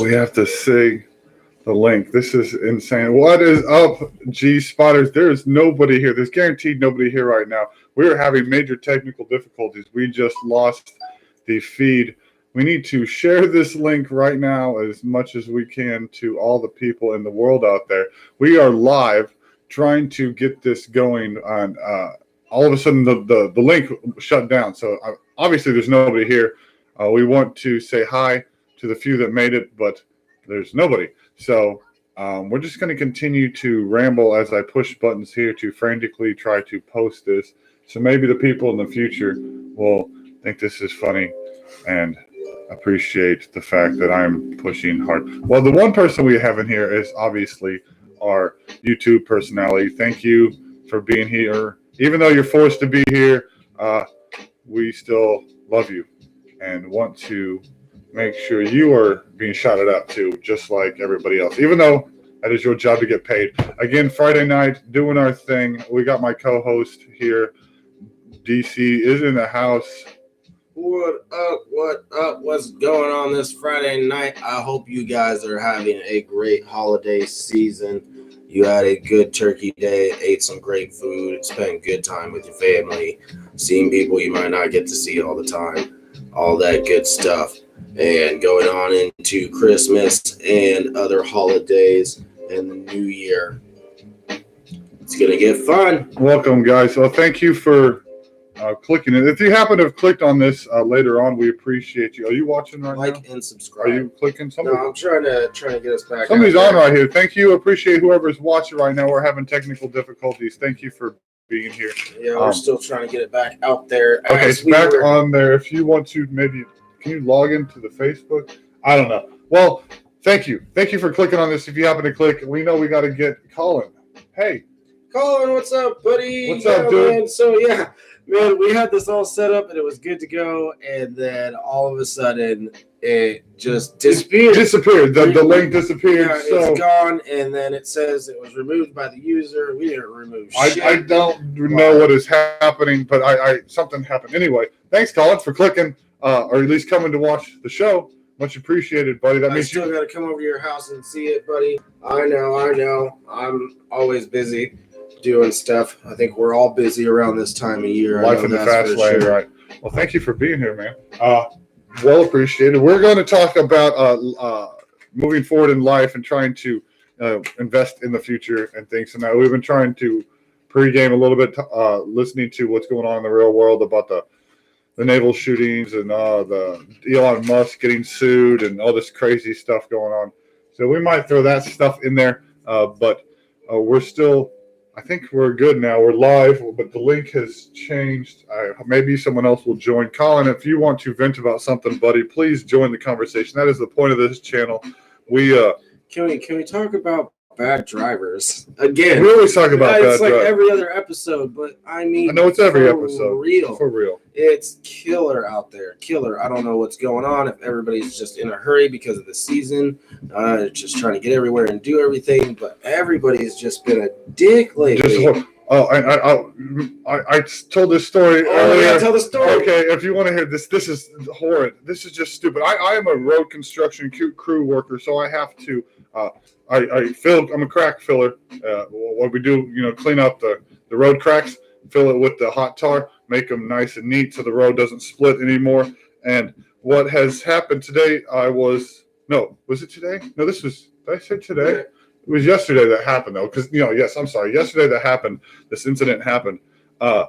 We have to see the link. This is insane. What is up, G Spotters? There is nobody here. There's guaranteed nobody here right now. We are having major technical difficulties. We just lost the feed. We need to share this link right now as much as we can to all the people in the world out there. We are live trying to get this going on. All of a sudden, the link shut down. So obviously, there's nobody here. We want to say hi to the few that made it, but there's nobody. So we're just going to continue to ramble as I push buttons here to frantically try to post this. So maybe the people in the future will think this is funny and appreciate the fact that I'm pushing hard. Well, the one person we have in here is obviously our YouTube personality. Thank you for being here. Even though you're forced to be here, we still love you and want to make sure you are being shouted out too, just like everybody else, even though that is your job to get paid. Again, Friday night, doing our thing. We got my co-host here. DC is in the house. What up? What up? What's going on this Friday night? I hope you guys are having a great holiday season. You had a good turkey day, ate some great food, spent good time with your family, seeing people you might not get to see all the time, all that good stuff. And going on into Christmas and other holidays and the new year. It's going to get fun. Welcome, guys. So thank you for clicking it. If you happen to have clicked on this later on, we appreciate you. Are you watching right now? Like and subscribe. Are you clicking? No, I'm trying to get us back. Somebody's on right here. Thank you. Appreciate whoever's watching right now. We're having technical difficulties. Thank you for being here. Yeah, we're still trying to get it back out there. Okay, it's back on there. If you want to, maybe can you log into the Facebook? I don't know. Well, thank you. Thank you for clicking on this. If you happen to click, we know we got to get Colin. Hey. Colin, what's up, buddy? What's up, dude? Man. So, man, we had this all set up and it was good to go. And then all of a sudden, it just disappeared. The link disappeared. Yeah, it's gone. And then it says it was removed by the user. We didn't remove shit. I don't know what is happening, but something happened. Anyway, thanks, Colin, for clicking. Or at least coming to watch the show. Much appreciated, buddy. That means you got to come over to your house and see it, buddy. I know. I'm always busy doing stuff. I think we're all busy around this time of year. Life in the fast lane, right? Well, thank you for being here, man. Well appreciated. We're going to talk about moving forward in life and trying to invest in the future and things. And we've been trying to pregame a little bit, listening to what's going on in the real world about the naval shootings and the Elon Musk getting sued and all this crazy stuff going on. So we might throw that stuff in there, but we're still, I think we're good now. We're live, but the link has changed. Maybe someone else will join. Colin, if you want to vent about something, buddy, please join the conversation. That is the point of this channel. Can we talk about bad drivers again? We always talk about bad drivers. It's like every other episode, but I mean, I know it's every episode. For real. It's killer out there. Killer. I don't know what's going on. If everybody's just in a hurry because of the season, just trying to get everywhere and do everything, but everybody's just been a dick lately. I told this story earlier. Yeah, tell the story. Okay, if you want to hear this is horrid. This is just stupid. I am a road construction crew worker, so I have to. I'm a crack filler. What we do, clean up the road cracks, fill it with the hot tar, make them nice and neat so the road doesn't split anymore. And what has happened today, was it today? No, did I say today? Yeah. It was yesterday that happened, though, because, I'm sorry. Yesterday that happened, this incident happened. I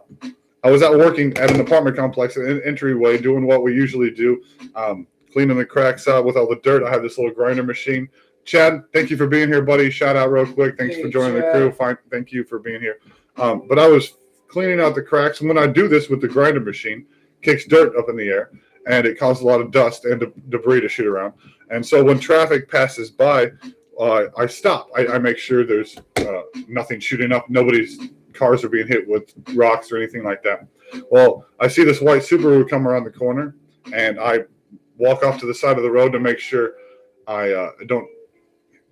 was out working at an apartment complex in an entryway doing what we usually do, cleaning the cracks out with all the dirt. I have this little grinder machine. Chad, thank you for being here, buddy. Shout out real quick. Thanks for joining the crew. Fine. Thank you for being here. But I was cleaning out the cracks, and when I do this with the grinder machine, it kicks dirt up in the air, and it causes a lot of dust and debris to shoot around. And so when traffic passes by, I stop. I make sure there's nothing shooting up. Nobody's cars are being hit with rocks or anything like that. Well, I see this white Subaru come around the corner, and I walk off to the side of the road to make sure I don't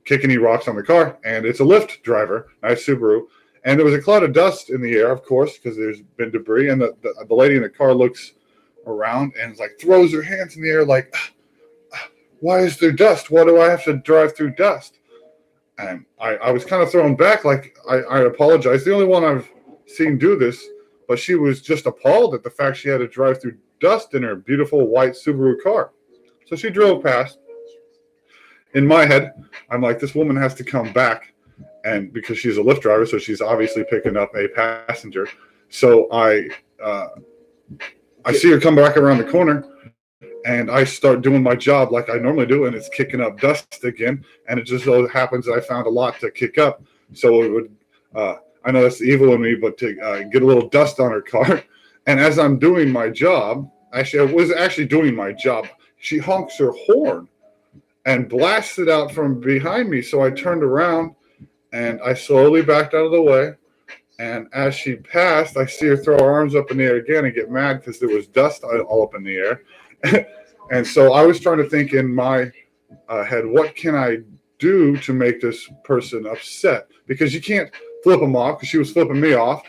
kick any rocks on the car. And it's a Lyft driver, nice Subaru. And there was a cloud of dust in the air, of course, because there's been debris. And the lady in the car looks around and like throws her hands in the air like, why is there dust? Why do I have to drive through dust? And I was kind of thrown back, like, I apologize. The only one I've seen do this, but she was just appalled at the fact she had to drive through dust in her beautiful white Subaru car. So she drove past. In my head, I'm like, this woman has to come back, and because she's a Lyft driver, so she's obviously picking up a passenger. So I see her come back around the corner, and I start doing my job like I normally do, and it's kicking up dust again. And it just so happens that I found a lot to kick up, so it would. I know that's evil in me, but to get a little dust on her car. And as I'm doing my job, actually, I was actually doing my job. She honks her horn and blasted out from behind me. So I turned around and I slowly backed out of the way. And as she passed, I see her throw her arms up in the air again and get mad because there was dust all up in the air. And so I was trying to think in my head, what can I do to make this person upset? Because you can't flip them off, because she was flipping me off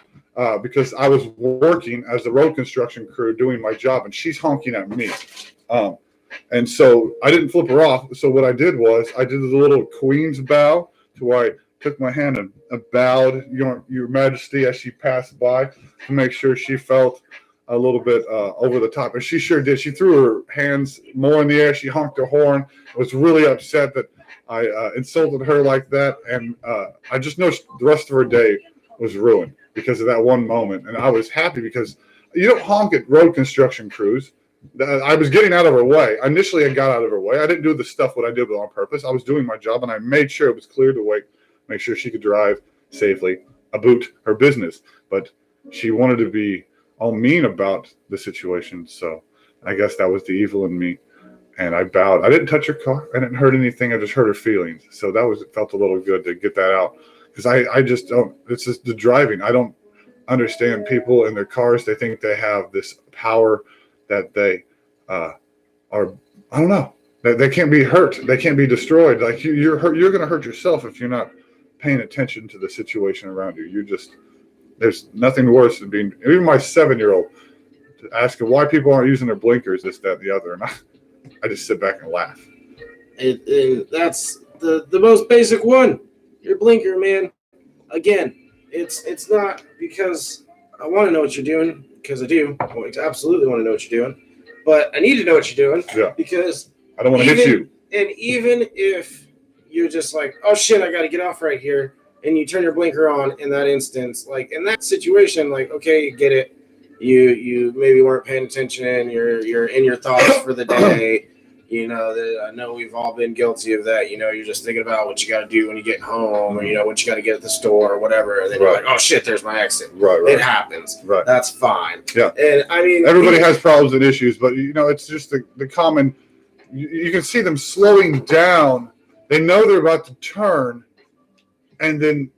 because I was working as the road construction crew doing my job, and she's honking at me. And so I didn't flip her off. So what I did was I did the little queen's bow to where I took my hand and bowed, Your Majesty, as she passed by, to make sure she felt a little bit over the top. And she sure did. She threw her hands more in the air. She honked her horn. Was really upset that I insulted her like that. And I just know the rest of her day was ruined because of that one moment. And I was happy because you don't honk at road construction crews. I was getting out of her way. Initially, I got out of her way. I didn't do the stuff what I did on purpose. I was doing my job, and I made sure it was clear to wait, make sure she could drive safely about her business. But she wanted to be all mean about the situation. So I guess that was the evil in me. And I bowed. I didn't touch her car. I didn't hurt anything. I just hurt her feelings. So it felt a little good to get that out. Because I just don't, it's just the driving. I don't understand people in their cars. They think they have this power that they are, I don't know. They can't be hurt. They can't be destroyed. Like you're hurt. You're going to hurt yourself if you're not paying attention to the situation around you. There's nothing worse than being, even my 7-year-old, asking why people aren't using their blinkers, this, that, and the other. And I just sit back and laugh. And that's the most basic one. Your blinker, man. Again, it's not because I want to know what you're doing, because I do. I absolutely want to know what you're doing. But I need to know what you're doing. Yeah. Because I don't want to hit you. And even if you're just like, oh shit, I got to get off right here, and you turn your blinker on in that instance, like in that situation, like, okay, you get it. You maybe weren't paying attention. You're in your thoughts for the day. I know we've all been guilty of that. You're just thinking about what you got to do when you get home, or what you got to get at the store or whateber. And then you're like, oh shit, there's my exit. Right. It happens. Right. That's fine. Yeah. And I mean, everybody has problems and issues, but it's just the common. You can see them slowing down. They know they're about to turn, and then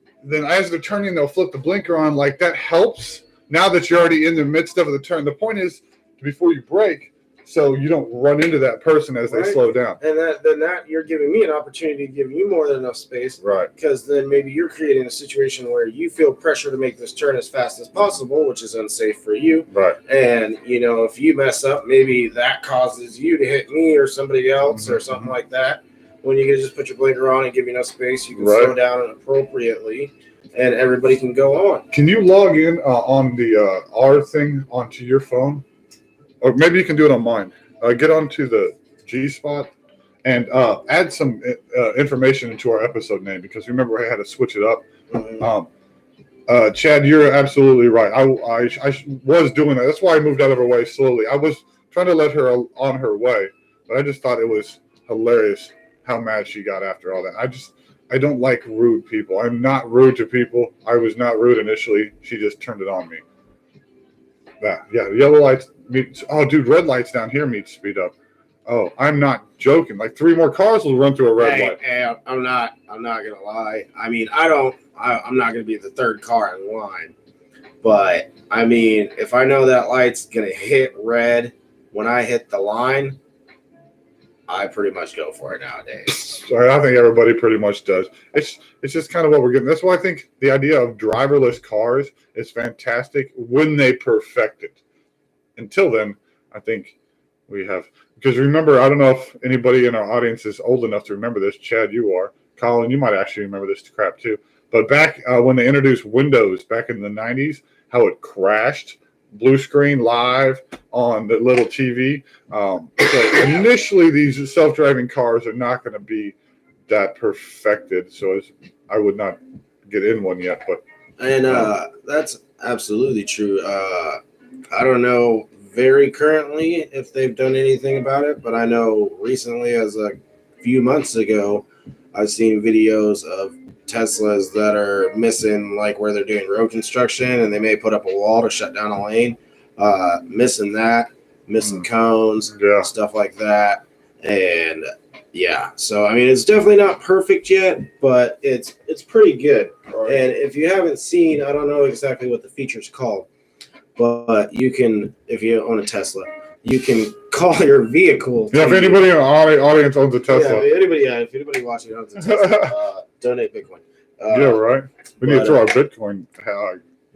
as they're turning, they'll flip the blinker on. Like that helps. Now that you're already in the midst of the turn, the point is before you brake, so you don't run into that person as they slow down. And that you're giving me an opportunity to give you more than enough space. Right. Because then maybe you're creating a situation where you feel pressure to make this turn as fast as possible, which is unsafe for you. Right. And, if you mess up, maybe that causes you to hit me or somebody else or something like that. When you can just put your blinker on and give you enough space, you can slow down appropriately. And everybody can go on. Can you log in on the R thing onto your phone? Or maybe you can do it on mine. Get onto the G spot and add some information into our episode name, because remember I had to switch it up. Mm-hmm. Chad, you're absolutely right. I was doing that. That's why I moved out of her way slowly. I was trying to let her on her way, but I just thought it was hilarious how mad she got after all that. I don't like rude people. I'm not rude to people. I was not rude initially. She just turned it on me. Yellow lights meet. Oh, dude, red lights down here meet speed up. Oh, I'm not joking. Like 3 more cars will run through a red light. Hey, I'm not gonna lie. I mean, I'm not gonna be the third car in line. But I mean, if I know that light's gonna hit red when I hit the line, I pretty much go for it nowadays. I think everybody pretty much does. It's just kind of what we're getting. That's why I think the idea of driverless cars is fantastic when they perfect it. Until then, I think We have, because remember, I don't know if anybody in our audience is old enough to remember this. Chad, you are. Colin, you might actually remember this crap too. But back when they introduced Windows back in the 90s, how it crashed blue screen live on the little TV. So initially, these self-driving cars are not going to be that perfected. So I would not get in one yet. But that's absolutely true. I don't know very currently if they've done anything about it, but I know recently, as a few months ago, I've seen videos of Teslas that are missing, like where they're doing road construction and they may put up a wall to shut down a lane, missing cones, stuff like that. And yeah, so I mean, it's definitely not perfect yet, but it's pretty good. Right. And if you haven't seen, I don't know exactly what the feature's called, but you can, if you own a Tesla, you can call your vehicle. Yeah, if anybody in our audience owns a Tesla. If anybody watching owns a Tesla, donate Bitcoin. Yeah, right. We need to throw our Bitcoin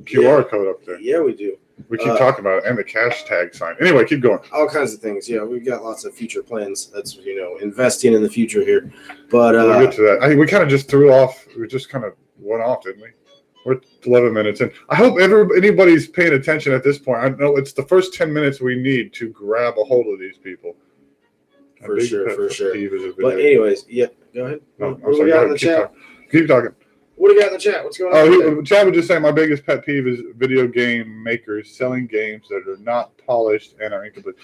QR code up there. Yeah, we do. We keep talking about it, and the cash tag sign. Anyway, keep going. All kinds of things. Yeah, we've got lots of future plans. That's, investing in the future here. But we'll get to that. I think we kind of just threw off. We just kind of went off, didn't we? We're 11 minutes in. I hope anybody's paying attention at this point. I know it's the first 10 minutes we need to grab a hold of these people. For sure. But anyways, yeah, go ahead. No, I'm sorry. Go ahead. Keep talking. What do you got in the chat? What's going on? Chad was just saying my biggest pet peeve is video game makers selling games that are not polished and are incomplete.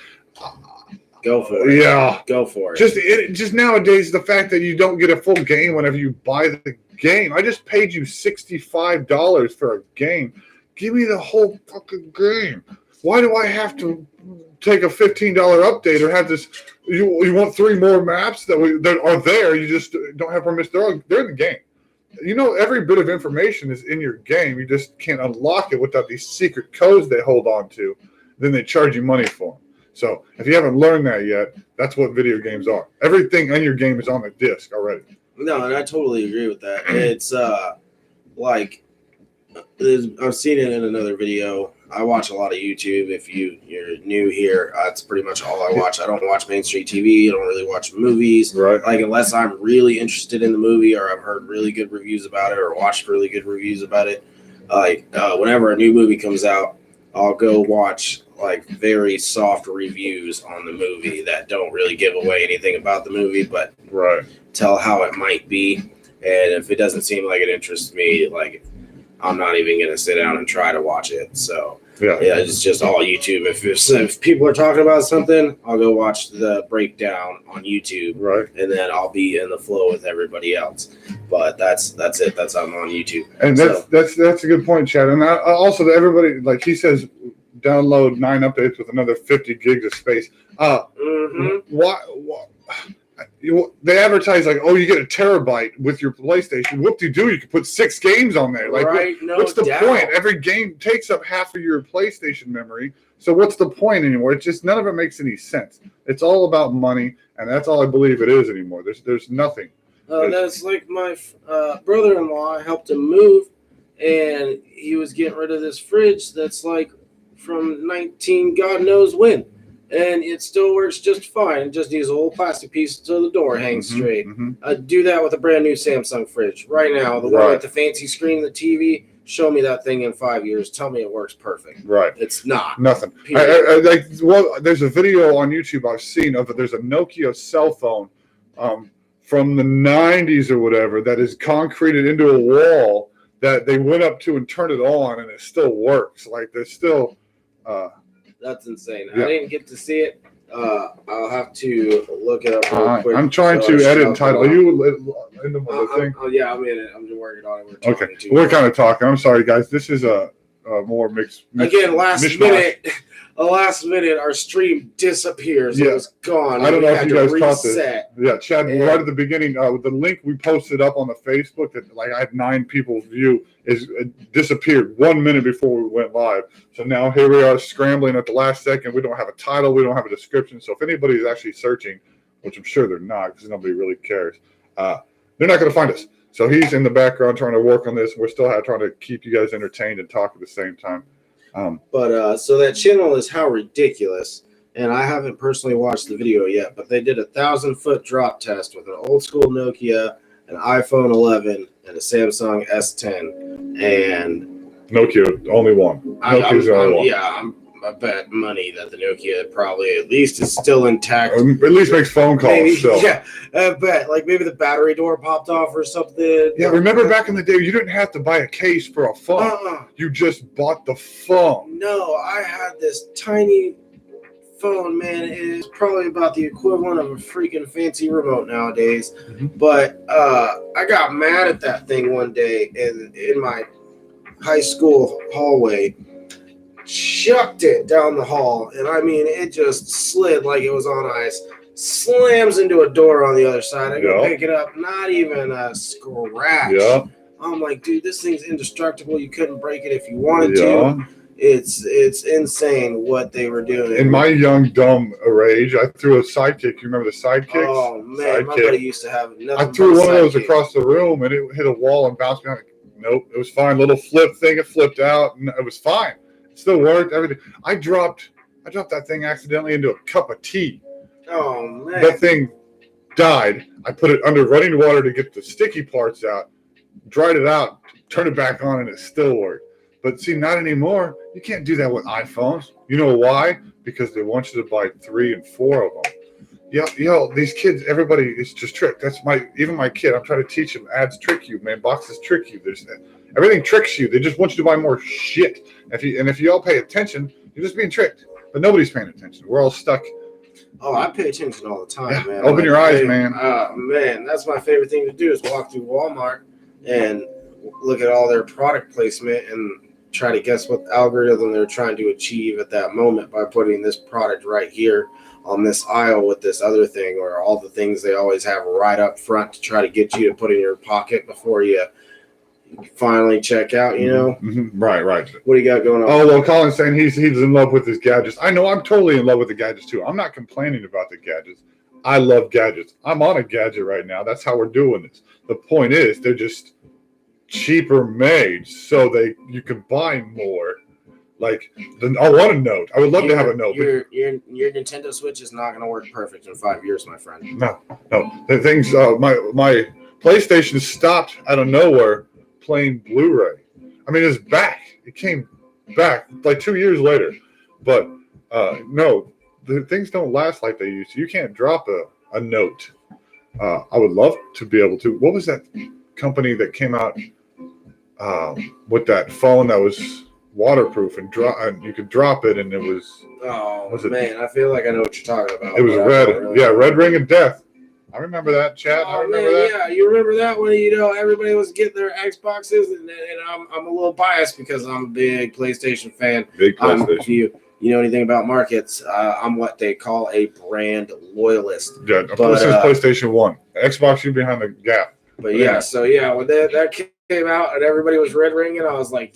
Go for it. Yeah. Go for it. Just nowadays, the fact that you don't get a full game whenever you buy the game. I just paid you $65 for a game. Give me the whole fucking game. Why do I have to take a $15 update or have this? You want 3 more maps that are there? You just don't have permission. They're in the game. Every bit of information is in your game. You just can't unlock it without these secret codes they hold on to. Then they charge you money for them. So if you haven't learned that yet, that's what video games are. Everything in your game is on the disc already. No, and I totally agree with that. It's like I've seen it in another video. I watch a lot of YouTube. If you're new here, that's pretty much all I watch. I don't watch mainstream TV. I don't really watch movies. Right. Like, unless I'm really interested in the movie or I've heard really good reviews about it or watched really good reviews about it. Whenever a new movie comes out, I'll go watch like very soft reviews on the movie that don't really give away anything about the movie, but tell how it might be. And if it doesn't seem like it interests me, like, I'm not even going to sit down and try to watch it. So yeah, it's just all YouTube. If people are talking about something, I'll go watch the breakdown on YouTube, and then I'll be in the flow with everybody else. But that's it. I'm on YouTube. And that's a good point, Chad. And also, everybody, like he says, download 9 updates with another 50 gigs of space. Why? They advertise like, oh, you get a terabyte with your PlayStation. Whoop-de-doo, you can put 6 games on there. Like, what's the point? Every game takes up half of your PlayStation memory. So what's the point anymore? It's just none of it makes any sense. It's all about money, and that's all I believe it is anymore. There's nothing. That's like my brother-in-law. I helped him move, and he was getting rid of this fridge that's like from 19 God knows when. And it still works just fine. It just needs a little plastic piece so the door hangs straight. Do that with a brand new Samsung fridge right now. The one with the fancy screen, the TV. Show me that thing in 5 years. Tell me it works perfect. Right. It's not. Nothing. There's a video on YouTube I've seen of it. There's a Nokia cell phone from the 90s or whatever that is concreted into a wall that they went up to and turned it on, and it still works. Like, there's still... That's insane. Yeah. I didn't get to see it. I'll have to look it up real quick. I'm trying to edit and title. Are you in the thing? Yeah, I'm in it. I'm just working on it. We're kind of talking. I'm sorry, guys. This is a more mixed. Again, last minute, our stream disappears. Yeah. It was gone. I don't know if you guys caught this. Yeah, Chad, right at the beginning, the link we posted up on the Facebook that I had 9 people view disappeared 1 minute before we went live. So now here we are scrambling at the last second. We don't have a title. We don't have a description. So if anybody is actually searching, which I'm sure they're not because nobody really cares, they're not going to find us. So he's in the background trying to work on this. We're still trying to keep you guys entertained and talk at the same time. So that channel is How Ridiculous. and I haven't personally watched the video yet, but they did a 1,000-foot drop test with an old school Nokia, an iPhone 11, and a Samsung S10. And Nokia, only one. Nokia's the only one. I bet money that the Nokia probably at least is still intact. At least makes phone calls. Maybe, so. Yeah, I bet. Like maybe the battery door popped off or something. Yeah, remember back in the day, you didn't have to buy a case for a phone. You just bought the phone. No, I had this tiny phone, man. It is probably about the equivalent of a freaking fancy remote nowadays. Mm-hmm. But I got mad at that thing one day in my high school hallway. Chucked it down the hall, and I mean, it just slid like it was on ice. Slams into a door on the other side. I go pick it up, not even a scratch. Yeah. I'm like, dude, this thing's indestructible. You couldn't break it if you wanted to. It's insane what they were doing. In my young dumb rage, I threw a sidekick. You remember the sidekicks? Oh man, my buddy used to have nothing. I threw one of those across the room, and it hit a wall and bounced behind. Nope, it was fine. Little flip thing, it flipped out, and it was fine. Still worked, everything. I dropped that thing accidentally into a cup of tea. Oh man. That thing died. I put it under running water to get the sticky parts out, dried it out, turned it back on, and it still worked. But see, not anymore. You can't do that with iPhones. You know why? Because they want you to buy 3 and 4 of them. These kids, everybody is just tricked. Even my kid, I'm trying to teach him ads trick you, man. Boxes trick you. Everything tricks you. They just want you to buy more shit. If you all pay attention, you're just being tricked. But nobody's paying attention. We're all stuck. Oh, I pay attention all the time, man. Open your eyes, man. Man, that's my favorite thing to do is walk through Walmart and look at all their product placement and try to guess what algorithm they're trying to achieve at that moment by putting this product right here on this aisle with this other thing, or all the things they always have right up front to try to get you to put in your pocket before you finally check out, you know? Mm-hmm. Right. What do you got going on? Oh, well, Colin's saying he's in love with his gadgets. I know I'm totally in love with the gadgets too. I'm not complaining about the gadgets. I love gadgets. I'm on a gadget right now. That's how we're doing this. The point is they're just cheaper made so you can buy more. Like, I want a Note. I would love to have a Note. Your Nintendo Switch is not going to work perfect in 5 years, my friend. No. The things, my PlayStation stopped out of nowhere playing Blu-ray. I mean, it's back. It came back like 2 years later. But no, the things don't last like they used to. You can't drop a Note. I would love to be able to. What was that company that came out with that phone that was waterproof and you could drop it and it was. Man, I feel like I know what you're talking about. It was red. Red Ring of Death. I remember that, Chad. I remember that. Yeah, you remember that when everybody was getting their Xboxes, and I'm a little biased because I'm a big PlayStation fan. Big PlayStation. You know anything about markets? I'm what they call a brand loyalist. Yeah, this is PlayStation 1. Xbox, you behind the gap. But when that came out and everybody was red ringing, I was like,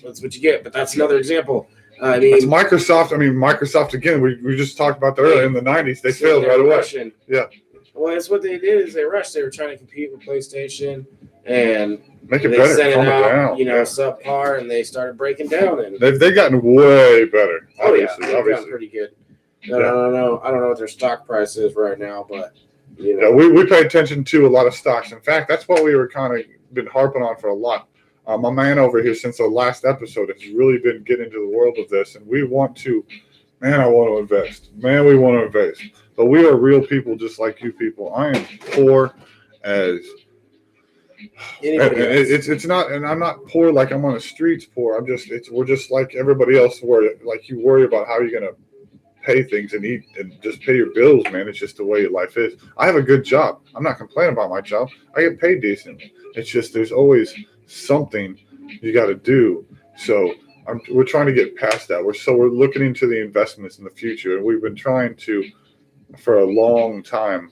that's what you get. But that's another example. I mean, it's Microsoft. Microsoft again. We just talked about that earlier in the '90s. They failed right away. Rushing. Yeah. Well, that's what they did is they rushed. They were trying to compete with PlayStation and make it better. Sent it out, subpar, and they started breaking down. And they've gotten way better. Obviously, they've gotten pretty good. I don't know what their stock price is right now, but we pay attention to a lot of stocks. In fact, that's what we were kind of been harping on for a lot. My man over here since the last episode has really been getting into the world of this, and we want to. Man, I want to invest. Man, we want to invest. But we are real people just like you people. I am poor as it's not, and I'm not poor like I'm on the streets poor. We're just like everybody else where like you worry about how you're gonna pay things and eat and just pay your bills, man. It's just the way life is. I have a good job. I'm not complaining about my job. I get paid decently. It's just there's always something you gotta do. So we're trying to get past that. We're looking into the investments in the future, and we've been trying to, for a long time,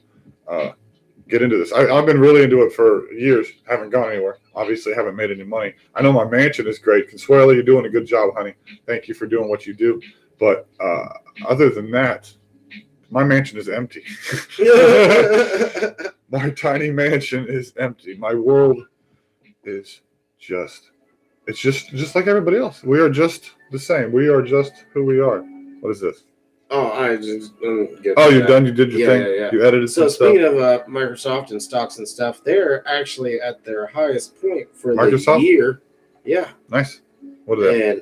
get into this. I've been really into it for years. Haven't gone anywhere. Obviously, haven't made any money. I know my mansion is great. Consuelo, you're doing a good job, honey. Thank you for doing what you do. But other than that, my mansion is empty. My tiny mansion is empty. My world is just like everybody else. We are just the same. We are just who we are. What is this? Oh, I just get Oh, you're that. done. You did your thing. Yeah. You edited So some stuff. speaking of Microsoft and stocks and stuff, they're actually at their highest point for Microsoft? the year. Yeah, Nice. What are they? and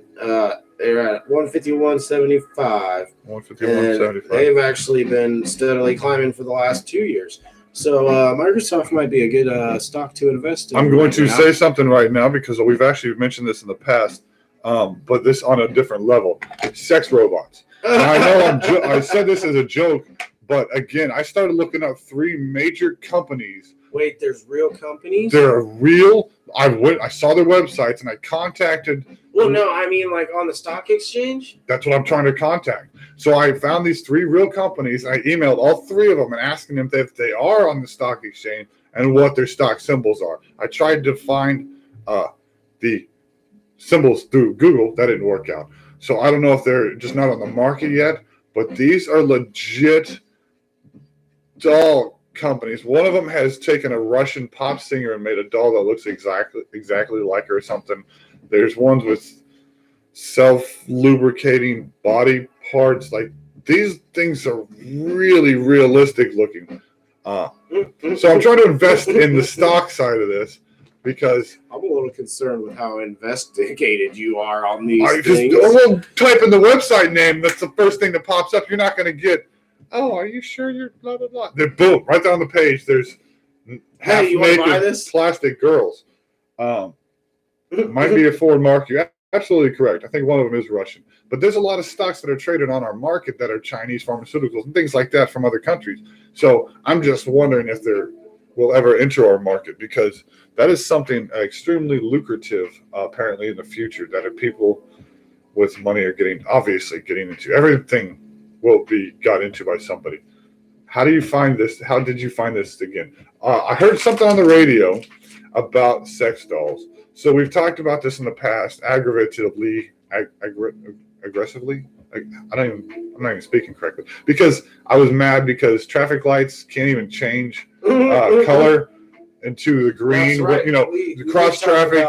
they're at 151.75. 151.75. They've actually been steadily climbing for the last 2 years. So Microsoft might be a good stock to invest in. I'm going to now. say something right now because we've actually mentioned this in the past, but this on a different level. Sex robots. And I know I said this as a joke, but again, I started looking up 3 major companies. Wait, there's real companies? They're real. I saw their websites and I contacted. Well, no, I mean like on the stock exchange. That's what I'm trying to contact. So I found these 3 real companies. I emailed all 3 of them and asking them if they are on the stock exchange and what their stock symbols are. I tried to find the symbols through Google. That didn't work out. So I don't know if they're just not on the market yet, but these are legit doll companies. One of them has taken a Russian pop singer and made a doll that looks exactly like her or something. There's ones with self-lubricating body parts. Like these things are really realistic looking. So I'm trying to invest in the stock side of this because I'm a little concerned with how investigated you are on these I things. will type in the website name. That's the first thing that pops up. You're not going to get, oh, are you sure you're blah, blah, blah. They're boom, right there on the page. There's Hey, you want to buy half-naked this? plastic girls. Might be a foreign mark. You're absolutely correct. I think one of them is Russian. But there's a lot of stocks that are traded on our market that are Chinese pharmaceuticals and things like that from other countries. So I'm just wondering if they will ever enter our market because that is something extremely lucrative apparently in the future that people with money are getting into. Everything will be got into by somebody. How do you find this? How did you find this again? I heard something on the radio about sex dolls. So we've talked about this in the past, aggravatively, aggressively. I'm not even speaking correctly because I was mad because traffic lights can't even change color into the green. Right. The cross traffic.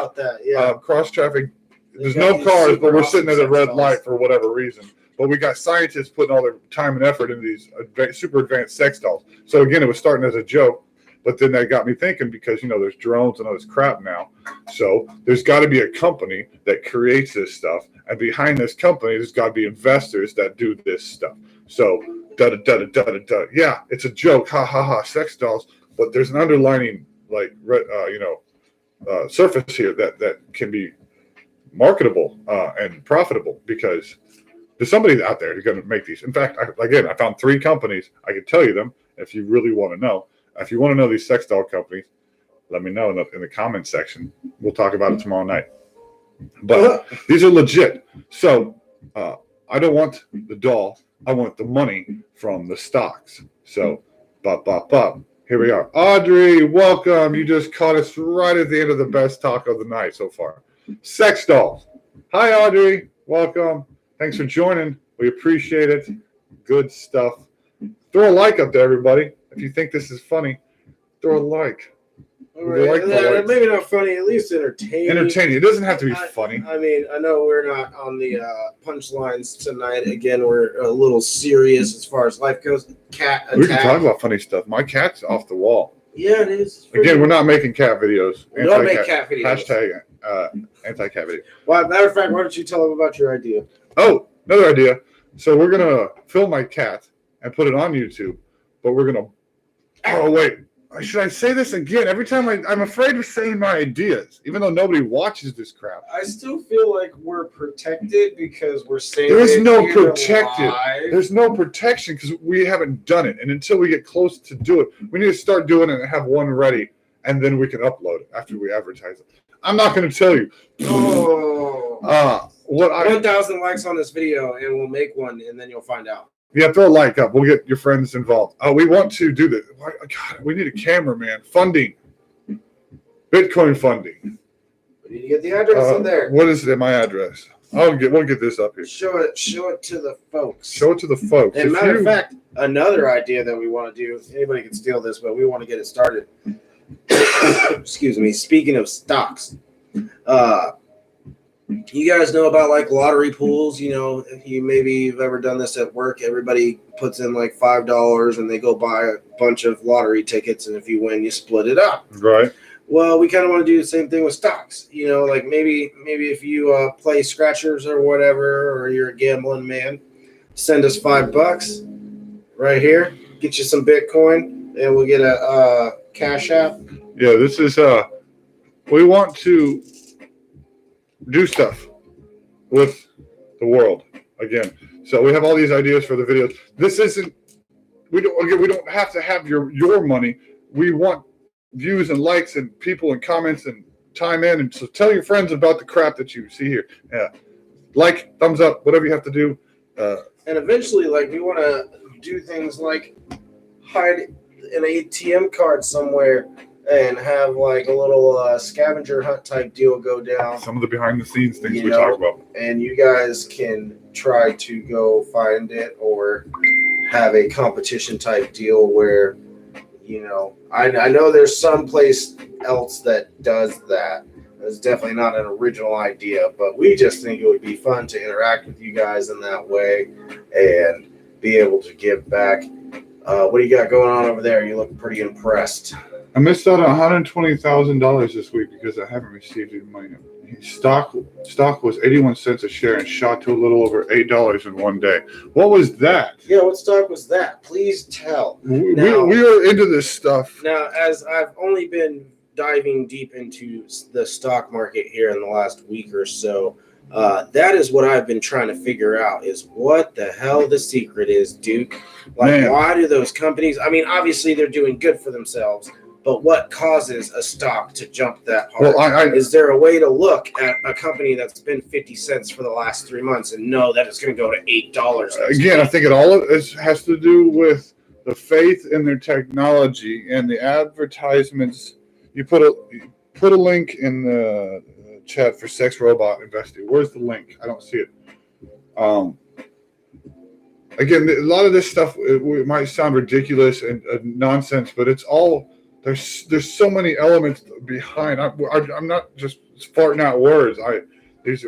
Cross traffic. There's no cars, but we're sitting at a red light for whatever reason. But we got scientists putting all their time and effort into these super advanced sex dolls. So again, it was starting as a joke, but then that got me thinking because there's drones and all this crap now. So there's got to be a company that creates this stuff, and behind this company, there's got to be investors that do this stuff. So yeah, it's a joke, ha ha ha, sex dolls. But there's an underlining surface here that can be marketable and profitable because there's somebody out there who's going to make these. In fact, I found 3 companies. I can tell you them if you really want to know. If you want to know these sex doll companies, let me know in the comment section. We'll talk about it tomorrow night. But these are legit. So I don't want the doll. I want the money from the stocks. So, here we are. Audrey, welcome. You just caught us right at the end of the best talk of the night so far. Sex dolls. Hi, Audrey. Welcome. Thanks for joining. We appreciate it. Good stuff. Throw a like up there, everybody. If you think this is funny, throw a like. Right. Maybe not funny, at least entertaining. Entertaining. It doesn't have to be funny. I mean, I know we're not on the punchlines tonight. Again, we're a little serious as far as life goes. Cat attack. We can talk about funny stuff. My cat's off the wall. Yeah, it is. Again, we're not making cat videos. We don't make cat videos. Hashtag anti-cat video. Well, matter of fact, why don't you tell them about your idea? Oh, another idea. So we're going to film my cat and put it on YouTube, but we're going to... Oh, wait. Should I say this again? Every time I'm afraid of saying my ideas, even though nobody watches this crap. I still feel like we're protected because we're saying there is no protected. There's no protection because we haven't done it. And until we get close to do it, we need to start doing it and have one ready, and then we can upload it after we advertise it. I'm not going to tell you. Oh. 1,000 likes on this video, and we'll make one, and then you'll find out. Yeah, throw a like up. We'll get your friends involved. We want to do this. God, we need a cameraman. Funding. Bitcoin funding. We need to get the address in there. What is it? My address. We'll get this up here. Show it to the folks. Show it to the folks. And matter of fact, another idea that we want to do, anybody can steal this, but we want to get it started. Excuse me. Speaking of stocks, You guys know about like lottery pools? You know, if you've ever done this at work, everybody puts in like $5 and they go buy a bunch of lottery tickets, and if you win, you split it up. Right. Well, we kind of want to do the same thing with stocks. You know, like maybe if you play scratchers or whatever, or you're a gambling man, send us $5 right here. Get you some Bitcoin, and we'll get a Cash App. Yeah, this is we want to do stuff with the world again. So we have all these ideas for the videos. This isn't we don't have to have your money. We want views and likes and people and comments and time in, and so tell your friends about the crap that you see here. Yeah, like, thumbs up, whatever you have to do. And eventually, like, we want to do things like hide an ATM card somewhere and have like a little scavenger hunt type deal go down. Some of the behind the scenes things we talk about. And you guys can try to go find it, or have a competition type deal where, you know, I know there's some place else that does that. It's definitely not an original idea, but we just think it would be fun to interact with you guys in that way and be able to give back. What do you got going on over there? You look pretty impressed. I missed out on $120,000 this week because I haven't received any money. Stock was 81 cents a share and shot to a little over $8 in one day. What was that? Yeah, what stock was that? Please tell. We are into this stuff. Now, as I've only been diving deep into the stock market here in the last week or so, that is what I've been trying to figure out, is what the hell the secret is, Duke. Like, man, why do those companies, I mean, obviously they're doing good for themselves, but what causes a stock to jump that hard? Well, is there a way to look at a company that's been 50 cents for the last 3 months and know that it's going to go to $8? Again, I think it all has to do with the faith in their technology and the advertisements. You put a link in the chat for Sex Robot Investing. Where's the link? I don't see it. Again, a lot of this stuff, it might sound ridiculous and nonsense, but it's all, there's so many elements behind. I'm not just farting out words. There's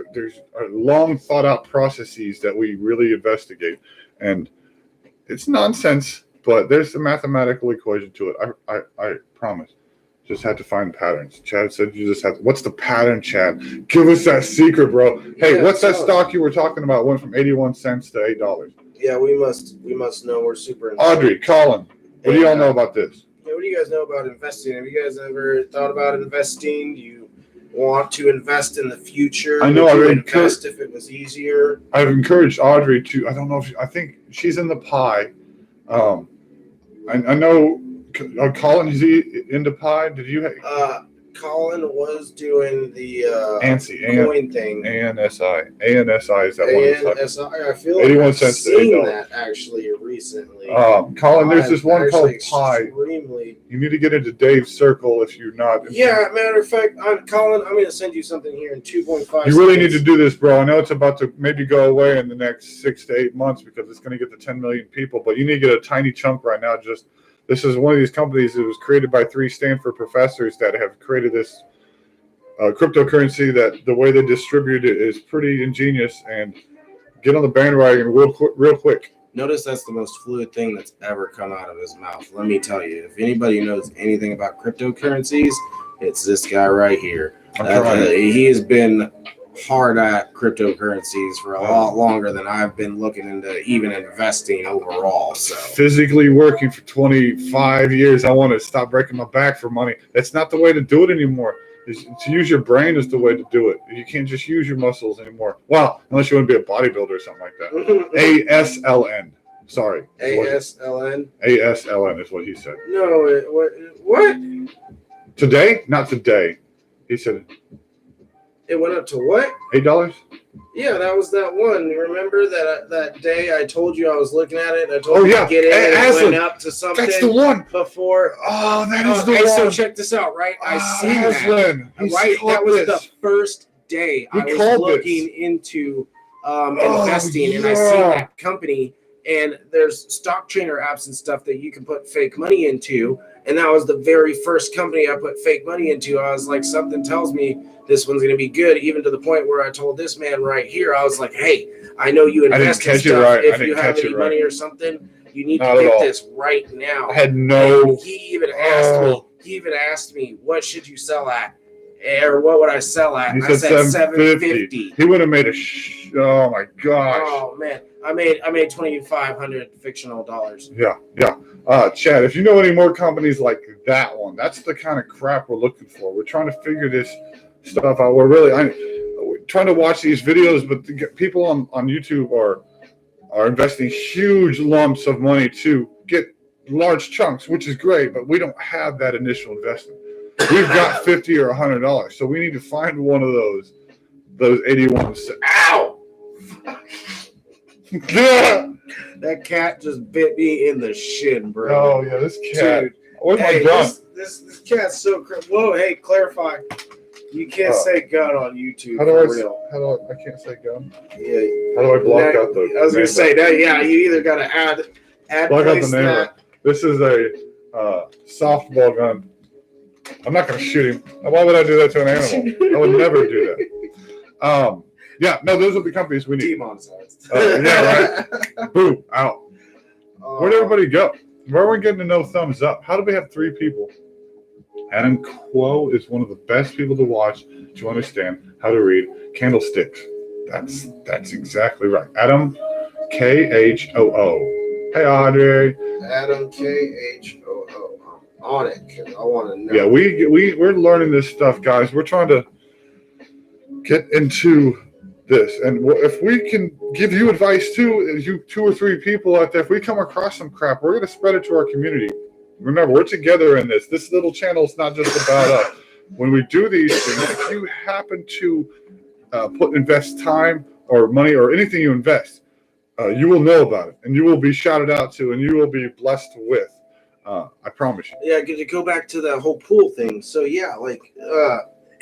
long thought out processes that we really investigate, and it's nonsense, but there's a mathematical equation to it. I promise. Just had to find patterns. Chad said you just have to. What's the pattern, Chad? Give us that secret, bro. Hey, yeah, what's that stock you were talking about? Went from 81 cents to $8. Yeah, we must know. We're super. Audrey, Colin, what do y'all know about this? Yeah, what do you guys know about investing? Have you guys ever thought about investing? Do you want to invest in the future? I know. Would you invest if it was easier? I've encouraged Audrey to. I don't know if I think she's in the pie. I know. Colin, is he into pie? Did you? Colin was doing the ANSI coin thing. ANSI. ANSI is that one? ANSI. I feel like 81 I've cents seen that actually recently. Colin, there's this one called Pie. Extremely. You need to get into Dave's circle if you're not. Yeah, matter of fact, Colin, I'm going to send you something here in 2.5. You really need to do this, bro. I know it's about to maybe go away in the next 6 to 8 months because it's going to get to 10 million people, but you need to get a tiny chunk right now. This is one of these companies that was created by 3 Stanford professors that have created this cryptocurrency that the way they distribute it is pretty ingenious, and get on the bandwagon real quick. Notice that's the most fluid thing that's ever come out of his mouth. Let me tell you, if anybody knows anything about cryptocurrencies, it's this guy right here. He has been hard at cryptocurrencies for a lot longer than I've been looking into even investing overall. So physically working for 25 years, I want to stop breaking my back for money. That's not the way to do it anymore. To use your brain is the way to do it. You can't just use your muscles anymore. Well, unless you want to be a bodybuilder or something like that. ASLN. Sorry. ASLN? ASLN is what he said. No, what? Today? Not today. He said it went up to what? $8? Yeah, that was that one. Remember that day I told you I was looking at it and I told you to get in and it went up to something. That's the one. Before. Oh, that is the one. So check this out, right? I seen that. Right? That was the first day I was looking into investing, and I seen that company, and there's stock trainer apps and stuff that you can put fake money into, And that was the very first company I put fake money into. I was like, something tells me this one's going to be good, even to the point where I told this man right here, I was like, hey, I know you invest in stuff. Right. If you have any money or something, you need Not to get this right now. I had no. And he even asked me, what should you sell at? Or what would I sell at? And I said $750. He would have made oh my gosh. Oh man, I made $2,500 fictional dollars. Yeah. Chad, if you know any more companies like that one, that's the kind of crap we're looking for. We're trying to figure this stuff out. We're trying to watch these videos, but people on YouTube are investing huge lumps of money to get large chunks, which is great, but we don't have that initial investment. We've got $50 or $100, so we need to find one of those 81. Ow! Yeah. That cat just bit me in the shin, bro. Oh yeah, this cat. Dude, Where's my hey, gun? this cat's so crazy. Whoa, hey, clarify. You can't say gun on YouTube. How do I can't say gun? Yeah. How do I block out the? I was gonna say that. Yeah, you either gotta add block out the name. that. This is a softball gun. I'm not gonna shoot him. Why would I do that to an animal? I would never do that. Yeah, no, those are the companies we need. Demonetized. Yeah, right. Boom, out. Where'd everybody go? Where are we getting to no thumbs up? How do we have 3 people? Adam Quo is one of the best people to watch to understand how to read candlesticks. That's exactly right. Adam Khoo. Hey, Audrey. Adam Khoo. I'm on it because I want to know. Yeah, we're learning this stuff, guys. We're trying to get into this, and if we can give you advice too, you 2 or 3 people out there, if we come across some crap, we're going to spread it to our community. Remember, we're together in this. This little channel is not just about us. When we do these things, if you happen to invest time or money or anything you invest, you will know about it, and you will be shouted out to, and you will be blessed with. I promise you. Yeah, because you go back to that whole pool thing. So yeah, like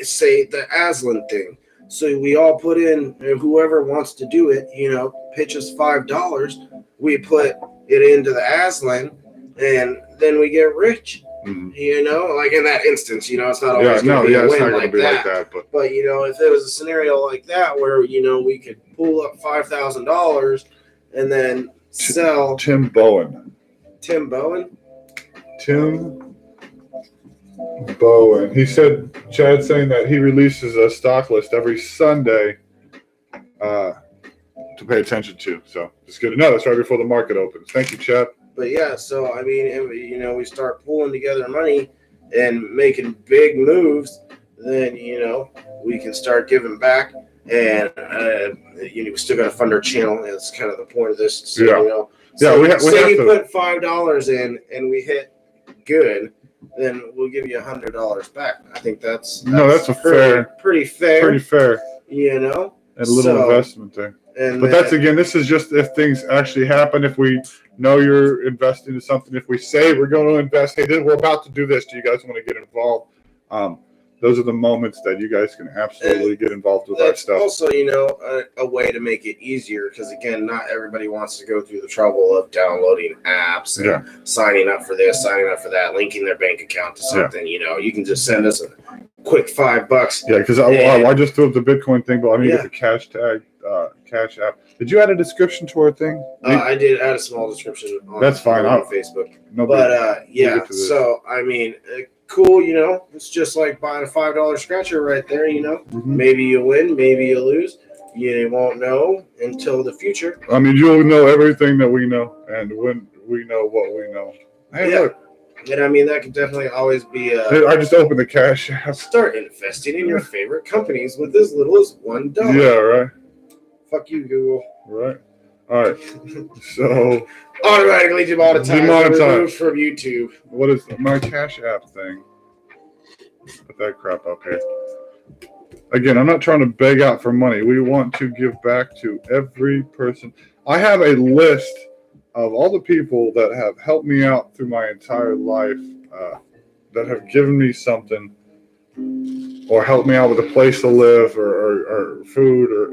say the Aslan thing. So we all put in, whoever wants to do it, pitch us $5. We put it into the Aslan, and then we get rich. Mm-hmm. Like in that instance, it's not always going to be a win like that. But if it was a scenario like that where we could pull up $5,000 and then sell Tim Bowen. He said, Chad saying that he releases a stock list every Sunday to pay attention to. So it's good to know. That's right before the market opens. Thank you, Chad. But yeah, so I mean, if, we start pulling together money and making big moves, then we can start giving back, and we still got to fund our channel. That's kind of the point of this. So, we have put $5 in and we hit good, then we'll give you $100 back. I think that's pretty fair. Pretty fair. And a little investment there. But that's, again, this is just if things actually happen. If we know you're investing in something, if we say we're going to invest, hey, we're about to do this, do you guys want to get involved? Those are the moments that you guys can absolutely get involved with our stuff. Also, a way to make it easier, because again, not everybody wants to go through the trouble of downloading apps and signing up for this, signing up for that, linking their bank account to something. You can just send us a quick $5. Yeah, because I just threw up the Bitcoin thing, but I need to get the cash tag, cash app. Did you add a description to our thing? I did add a small description on Facebook. So I mean, cool, it's just like buying a $5 scratcher right there, Mm-hmm. Maybe you win, maybe you lose. You won't know until the future. I mean, you'll know everything that we know, and when we know what we know. Hey, look. And I mean, that could definitely always be I just opened the cash app. Start investing in your favorite companies with as little as $1. Yeah, right. Fuck you, Google. Right. All right. So automatically demonetized. Removed from YouTube. What is my cash app thing? Put that crap up here. Again, I'm not trying to beg out for money. We want to give back to every person. I have a list of all the people that have helped me out through my entire life, that have given me something or helped me out with a place to live or food, or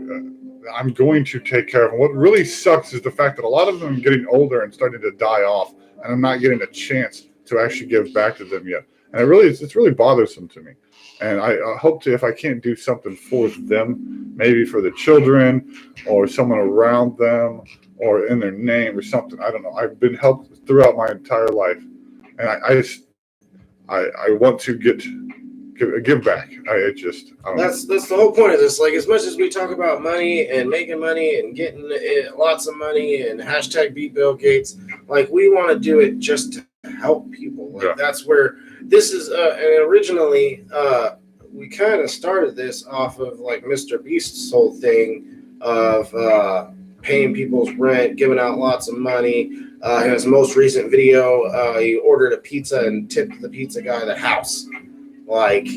I'm going to take care of them. What really sucks is the fact that a lot of them are getting older and starting to die off, and I'm not getting a chance to actually give back to them yet. And it's really bothersome to me. And I hope to, if I can't do something for them, maybe for the children or someone around them or in their name or something. I don't know. I've been helped throughout my entire life, and I want to give back. I don't know. That's the whole point of this. Like, as much as we talk about money and making money and getting lots of money and hashtag beat Bill Gates, like, we want to do it just to help people. Like, that's where this is. And originally, we kind of started this off of like Mr. Beast's whole thing of paying people's rent, giving out lots of money. In his most recent video, he ordered a pizza and tipped the pizza guy the house. Like,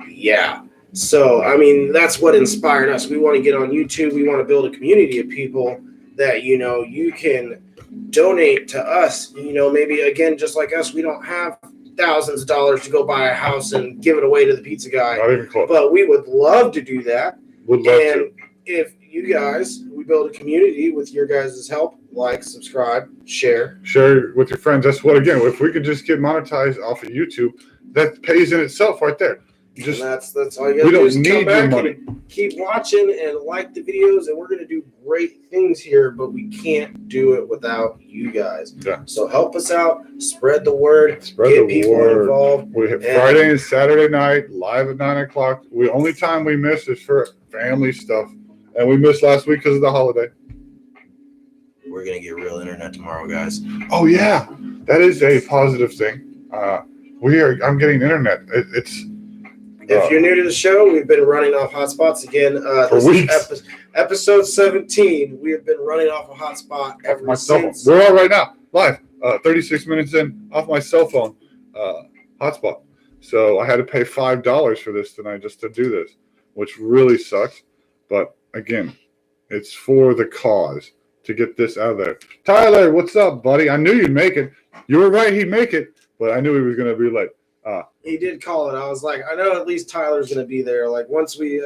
yeah. So, I mean, that's what inspired us. We want to get on YouTube. We want to build a community of people that, you can donate to us. Maybe, again, just like us, we don't have thousands of dollars to go buy a house and give it away to the pizza guy. Not even close. But we would love to do that. Would love to. If you guys, we build a community with your guys' help, like, subscribe, share with your friends. That's what, again, if we could just get monetized off of YouTube, that pays in itself right there. And that's all you got to do is come back and keep watching and like the videos, and we're going to do great things here, but we can't do it without you guys. Yeah. So help us out, spread the word, get people involved. We hit Friday and Saturday night, live at 9 o'clock. The only time we miss is for family stuff, and we missed last week because of the holiday. We're going to get real internet tomorrow, guys. Oh, yeah. That is a positive thing. I'm getting internet. If you're new to the show, we've been running off hotspots again. For weeks. Is episode 17. We have been running off a hotspot ever since. We're on right now, live, 36 minutes in, off my cell phone hotspot. So I had to pay $5 for this tonight just to do this, which really sucks. But again, it's for the cause to get this out of there. Tyler, what's up, buddy? I knew you'd make it. You were right, he'd make it, but I knew he was going to be late. He did call it. I was like, I know at least Tyler's going to be there. Like, once we,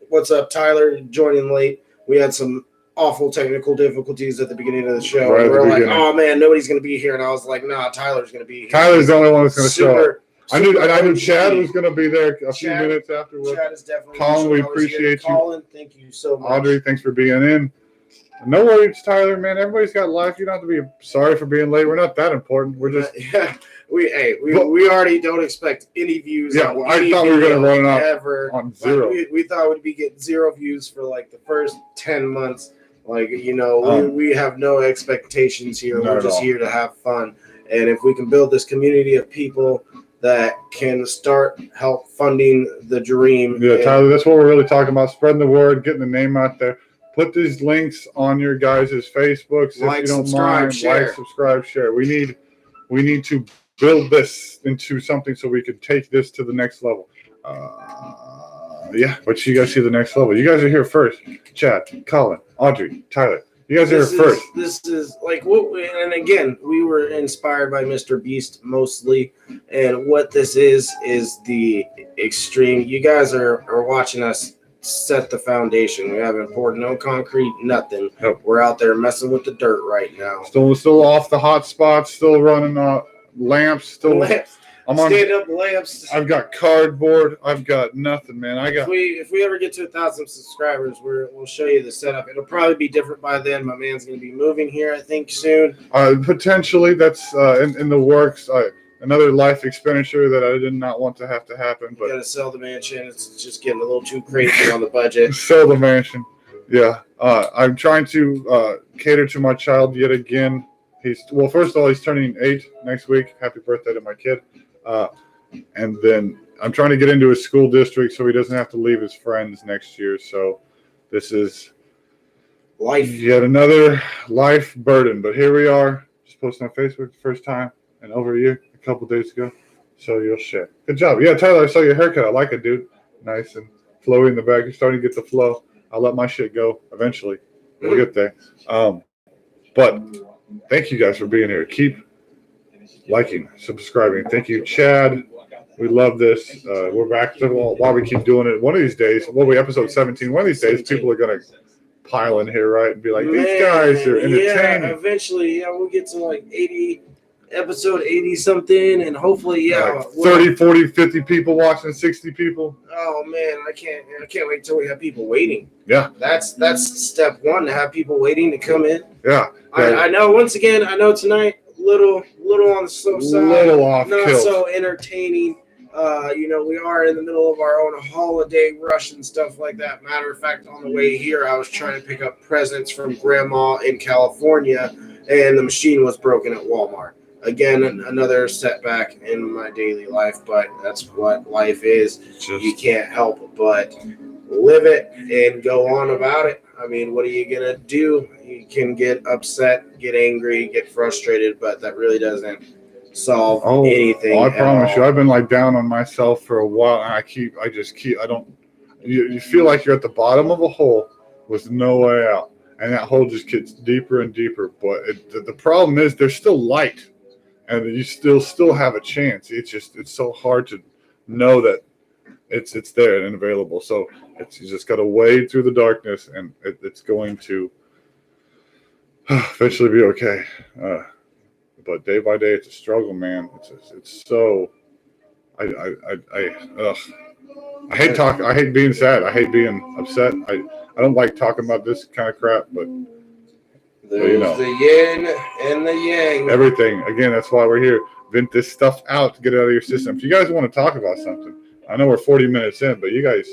what's up, Tyler, joining late. We had some awful technical difficulties at the beginning of the show. Right, we're like, oh man, nobody's going to be here. And I was like, nah, Tyler's going to be here. Tyler's the only one that's going to show up. I knew Chad was going to be there a few minutes afterwards. Chad is definitely. Colin, we appreciate you. Colin, thank you so much. Audrey, thanks for being in. No worries, Tyler, man. Everybody's got life. You don't have to be sorry for being late. We're not that important. We're just we already don't expect any views. Yeah, I thought we were going to run out ever on zero. Like, we thought we'd be getting 0 views for like the first 10 months. Like, we have no expectations here. We're just here to have fun. And if we can build this community of people that can help funding the dream. Yeah, Tyler, that's what we're really talking about. Spreading the word, getting the name out there. Put these links on your guys' Facebooks if you don't mind. Share. Like, subscribe, share. We need to build this into something so we could take this to the next level. But you guys see the next level. You guys are here first. Chad, Colin, Audrey, Tyler. You guys are here first. This is like and again, we were inspired by Mr. Beast mostly. And what this is the extreme. You guys are watching us set the foundation. We haven't poured no concrete, nothing. Nope. We're out there messing with the dirt right now. Still off the hot spots, still running lamps, I'm on stand-up lamps. I've got cardboard. I've got nothing, man. If we ever get to 1,000 subscribers, we'll show you the setup. It'll probably be different by then. My man's going to be moving here, I think, soon. Potentially, that's in the works. Another life expenditure that I did not want to have to happen. But got to sell the mansion. It's just getting a little too crazy on the budget. Sell the mansion. Yeah. I'm trying to cater to my child yet again. First of all, he's turning 8 next week. Happy birthday to my kid. And then I'm trying to get into his school district so he doesn't have to leave his friends next year. So this is yet another life burden. But here we are, just posting on Facebook the first time in over a year, a couple days ago. So you'll share. Good job. Yeah, Tyler, I saw your haircut. I like it, dude. Nice and flowy in the back. You're starting to get the flow. I'll let my shit go eventually. We'll get there. But thank you guys for being here. Keep liking, subscribing. Thank you, Chad. We love this. We're back to why we keep doing it. One of these days, episode 17. One of these days, people are going to pile in here, right, and be like, these guys are entertaining. Yeah, eventually, we'll get to like 80 episode 80 something, and hopefully, yeah, like 30, 40, 50 people watching, 60 people. Oh man, I can't wait till we have people waiting. Yeah, that's step one, to have people waiting to come in. Yeah. I know. Once again, I know tonight little on the slow side, little off not kilt. so entertaining. We are in the middle of our own holiday rush and stuff like that. Matter of fact, on the way here, I was trying to pick up presents from Grandma in California, and the machine was broken at Walmart. Again, another setback in my daily life, but that's what life is. You can't help but live it and go on about it. I mean, what are you going to do? You can get upset, get angry, get frustrated, but that really doesn't solve anything. I promise you, I've been like down on myself for a while, and you feel like you're at the bottom of a hole with no way out, and that hole just gets deeper and deeper. But the problem is there's still light, and you still have a chance. It's so hard to know that it's there and available. So you just got to wade through the darkness, and it's going to eventually be okay. But day by day, it's a struggle, man. It's so. I hate talking. I hate being sad. I hate being upset. I don't like talking about this kind of crap. But there's the yin and the yang. Everything. Again, that's why we're here. Vent this stuff out to get it out of your system. If you guys want to talk about something, I know we're 40 minutes in, but you guys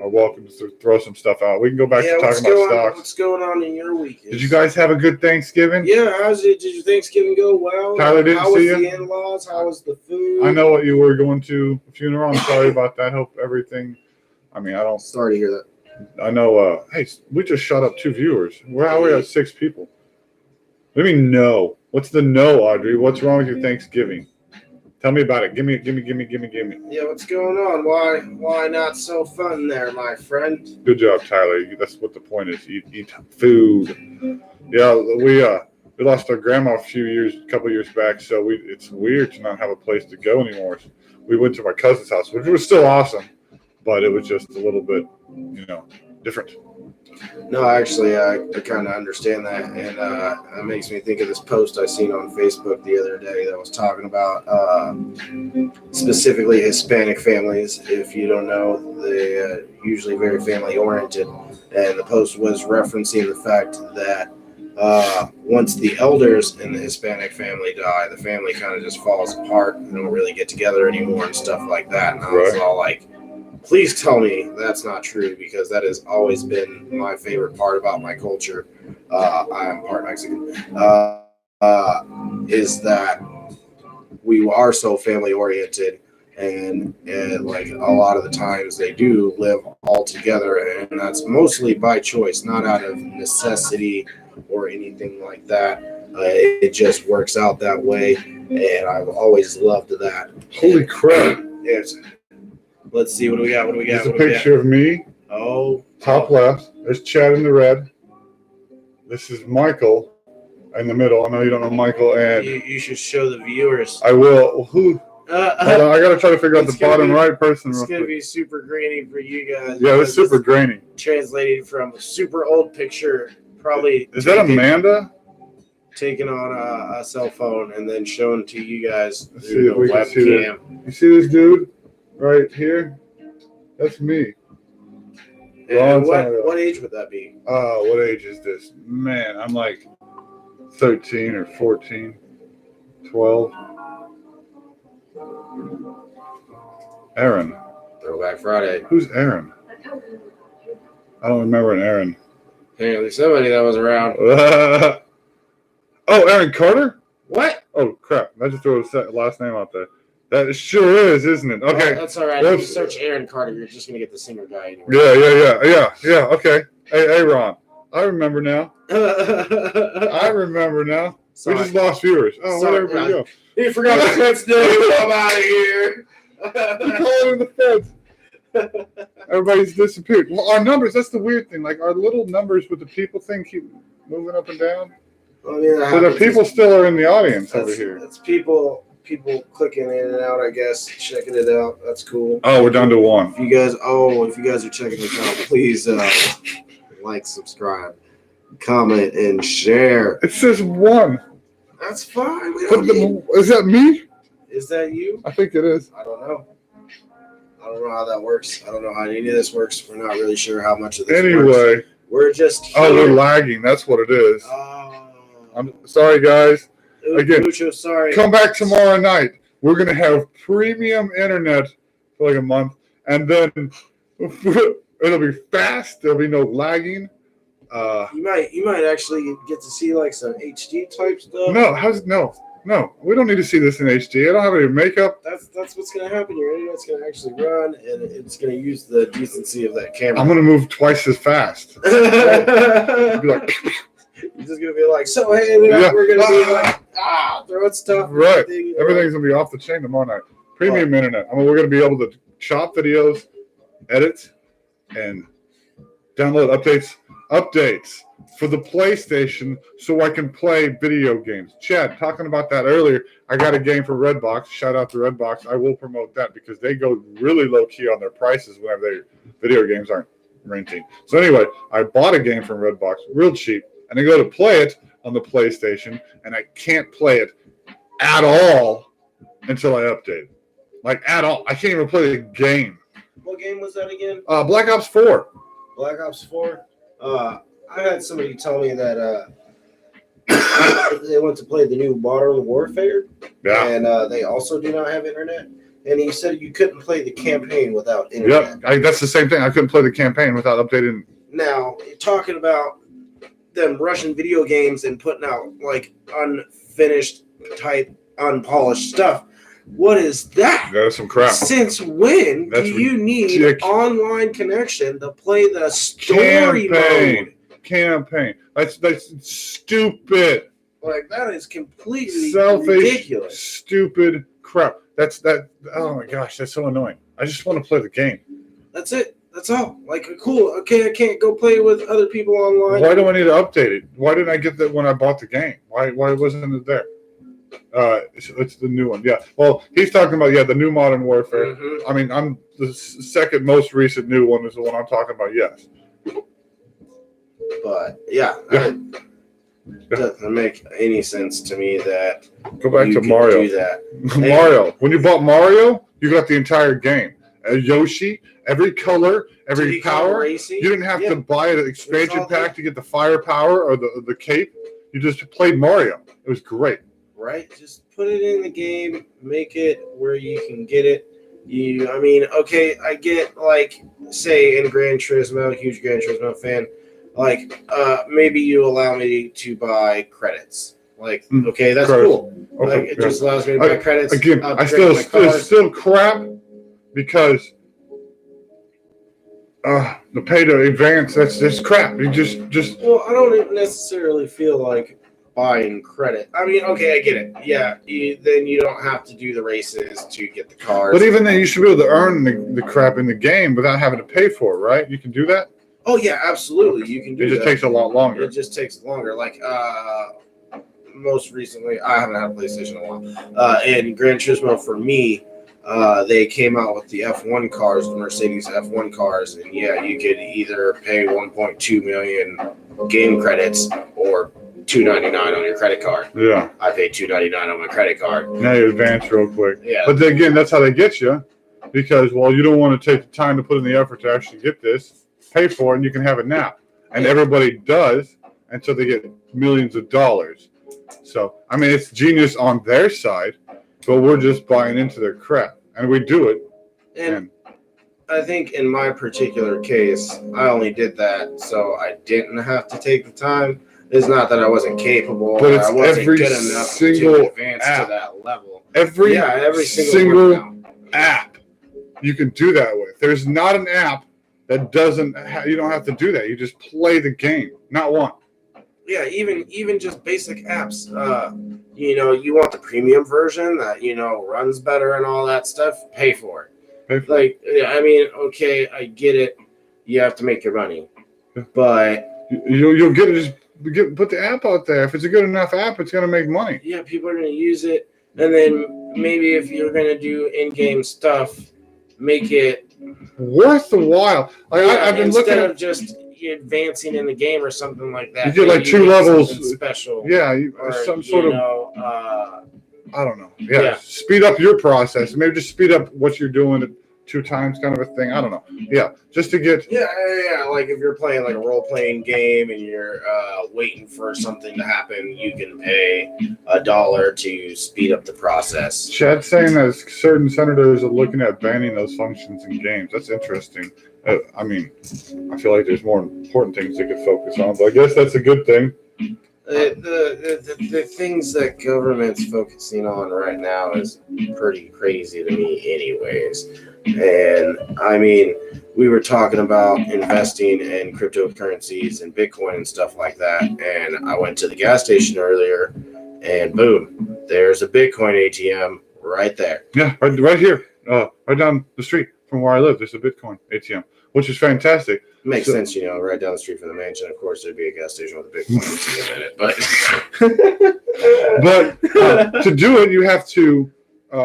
are welcome to throw some stuff out. We can go back to talking about stocks. What's going on in your week? Did you guys have a good Thanksgiving? Yeah, how's it? Did your Thanksgiving go well? Tyler didn't see you? How was the in-laws? How was the food? I know what you were going to a funeral. I'm sorry about that. Hope everything. I mean, I don't. Sorry to hear that. I know. Hey, we just shut up 2 viewers. How are we at 6 people? What do you mean no? What's the no, Audrey? What's wrong with your Thanksgiving? Tell me about it. Give me. Yeah, what's going on? Why not so fun there, my friend? Good job, Tyler. That's what the point is. Eat food. Yeah, we lost our grandma a couple years back, so it's weird to not have a place to go anymore. We went to my cousin's house, which was still awesome, but it was just a little bit, different. No, actually, I kind of understand that, and it makes me think of this post I seen on Facebook the other day that was talking about specifically Hispanic families. If you don't know, they're usually very family-oriented, and the post was referencing the fact that once the elders in the Hispanic family die, the family kind of just falls apart and don't really get together anymore and stuff like that. And I was all like, please tell me that's not true, because that has always been my favorite part about my culture. I'm part Mexican. Is that we are so family oriented, and like a lot of the times they do live all together, and that's mostly by choice, not out of necessity or anything like that. It just works out that way, and I've always loved that. Holy crap! Yes. Let's see, what do we got? There's a picture of me. Top left. There's Chad in the red. This is Michael in the middle. I know you don't know Michael. And you should show the viewers. I will. Who? Hold on, I got to try to figure out the bottom right person. It's going to be super grainy for you guys. Yeah, it's super grainy. Translated from a super old picture. Probably. Is that Amanda? Taken on a cell phone and then shown to you guys Let's through the webcam. You see this dude? Right here, that's me. And what age would that be? What age is this? Man, I'm like 13 or 14, 12. Aaron. Throwback Friday. Who's Aaron? I don't remember an Aaron. Apparently somebody that was around. Oh, Aaron Carter? What? Oh, crap. I just threw a last name out there. That sure is, isn't it? Okay. That's all right. If you search Aaron Carter, you're just going to get the singer guy anyway. Yeah. Okay. Hey, Ron. I remember now. Sorry. We just lost viewers. Oh, where'd everybody go? He forgot the fence name. I'm out of here. You call in the fence. Everybody's disappeared. Well, our numbers, that's the weird thing. Like, our little numbers with the people thing keep moving up and down. Well, yeah, so the people still are in the audience over here. That's people clicking in and out, I guess, checking it out. That's cool. Oh, we're down to 1. If you guys are checking it out, please like, subscribe, comment, and share. It says 1. That's fine. Is that me? Is that you? I think it is. I don't know. I don't know how that works. I don't know how any of this works. We're not really sure how much of this works. Anyway. We're just here. Oh, we're lagging. That's what it is. I'm sorry, guys. Again, Mucho sorry. Come back tomorrow night. We're going to have premium internet for like a month. And then it'll be fast. There'll be no lagging. You might actually get to see like some HD type stuff. No. We don't need to see this in HD. I don't have any makeup. That's what's gonna happen. Your internet's gonna actually run, and it's gonna use the decency of that camera. I'm gonna move twice as fast. Be like, you're just gonna be like, so hey, we're gonna be like, throwing stuff. Right. Everything's gonna be off the chain tomorrow night. Premium internet. I mean, we're gonna be able to chop videos, edit, and download updates for the PlayStation so I can play video games. Chad, talking about that earlier, I got a game for Redbox. Shout out to Redbox. I will promote that because they go really low key on their prices whenever their video games aren't renting. So anyway, I bought a game from Redbox real cheap, and I go to play it on the PlayStation, and I can't play it at all until I update. Like, at all. I can't even play the game. What game was that again? Black Ops 4. Black Ops 4? I had somebody tell me that they went to play the new Modern Warfare, and they also do not have internet. And he said you couldn't play the campaign without internet. Yep, that's the same thing. I couldn't play the campaign without updating. Now, talking about them rushing video games and putting out like unfinished type, unpolished stuff. What is that? That's some crap. Since when do you need online connection to play the story mode? Campaign. That's stupid. Like, that is completely selfish, ridiculous. Stupid crap. Oh my gosh, that's so annoying. I just want to play the game. That's it. That's all. Like, cool. Okay, I can't go play with other people online. Why do I need to update it? Why didn't I get that when I bought the game? Why wasn't it there? It's the new one. Yeah. Well, he's talking about the new Modern Warfare. Mm-hmm. I mean, I'm the second most recent new one is the one I'm talking about. Yes. But it doesn't make any sense to me that go back to Mario. Do that. Mario. When you bought Mario, you got the entire game. Yoshi, every color, every power. You didn't have to buy an expansion pack to get the firepower or the cape. You just played Mario. It was great. Right? Just put it in the game, make it where you can get it. Okay, I get, like, say in Gran Turismo, huge Gran Turismo fan, like, maybe you allow me to buy credits. Like, okay, that's cool. Okay, like, it just allows me to buy credits. Again, it's still crap because the pay to advance, that's crap. You just. Well, I don't necessarily feel like buying credit. I mean, okay, I get it. Yeah, then you don't have to do the races to get the cars. But even then, you should be able to earn the crap in the game without having to pay for it, right? You can do that? Oh, yeah, absolutely. You can do that. It just takes a lot longer. It just takes longer. Like, most recently, I haven't had a PlayStation in a while. And Gran Turismo, for me, they came out with the F1 cars, the Mercedes F1 cars, and you could either pay 1.2 million game credits or $2.99 on your credit card. Yeah, I paid $2.99 on my credit card. Now you advance real quick. Yeah, but then again, that's how they get you, because you don't want to take the time to put in the effort to actually get this, pay for it, and you can have it now. And everybody does, and so they get millions of dollars. So I mean, it's genius on their side, but we're just buying into their crap, and we do it. And I think in my particular case, I only did that so I didn't have to take the time. It's not that I wasn't capable, but it's I wasn't every good enough single to advance app. to that level. Every single app you can do that with. There's not an app that doesn't. You don't have to do that. You just play the game. Not one. Yeah, even just basic apps. You want the premium version that runs better and all that stuff. Pay for it. Like, I mean, okay, I get it. You have to make your money, but you'll get it. Just put the app out there. If it's a good enough app, it's going to make money. Yeah, people are going to use it. And then maybe if you're going to do in-game stuff, make it worth the while. I've been looking at just, advancing in the game or something like that. You get like Maybe 2 levels special. Yeah, Or, some sort of I don't know. Yeah, speed up your process. Maybe just speed up what you're doing at 2 times, kind of a thing. I don't know. Yeah, just to get. Yeah. Like if you're playing like a role-playing game and you're waiting for something to happen, you can pay $1 to speed up the process. Chad's saying that certain senators are looking at banning those functions in games. That's interesting. I mean, I feel like there's more important things they could focus on, but I guess that's a good thing. The things that government's focusing on right now is pretty crazy to me anyways. And I mean, we were talking about investing in cryptocurrencies and Bitcoin and stuff like that. And I went to the gas station earlier and boom, there's a Bitcoin ATM right there. Yeah, right here, right down the street from where I live. There's a Bitcoin ATM, which is fantastic. Makes sense, right down the street from the mansion. Of course, there'd be a gas station with a Bitcoin in it, but to do it, you have to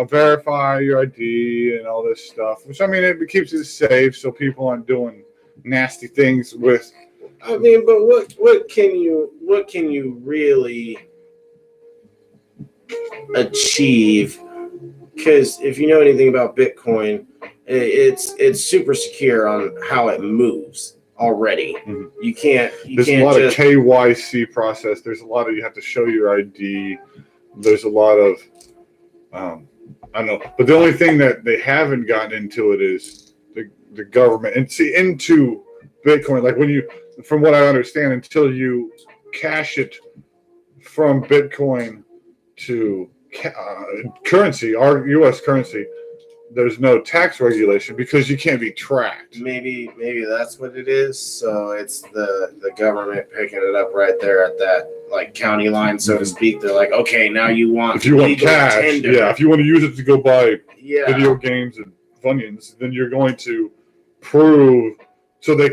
verify your ID and all this stuff. Which I mean, it keeps it safe, so people aren't doing nasty things with. I mean, but what can you really achieve? Because if you know anything about Bitcoin, it's super secure on how it moves already. Mm-hmm. There's a lot of KYC process. There's a lot of, you have to show your ID. There's a lot of I don't know, but the only thing that they haven't gotten into it is the government and into Bitcoin. Like from what I understand, until you cash it from Bitcoin to currency, our U.S. currency, there's no tax regulation because you can't be tracked. Maybe that's what it is. So it's the government picking it up right there at that like county line, so to speak. They're like, okay, now you want cash, tender. Yeah. If you want to use it to go buy video games and Funyuns, then you're going to prove so they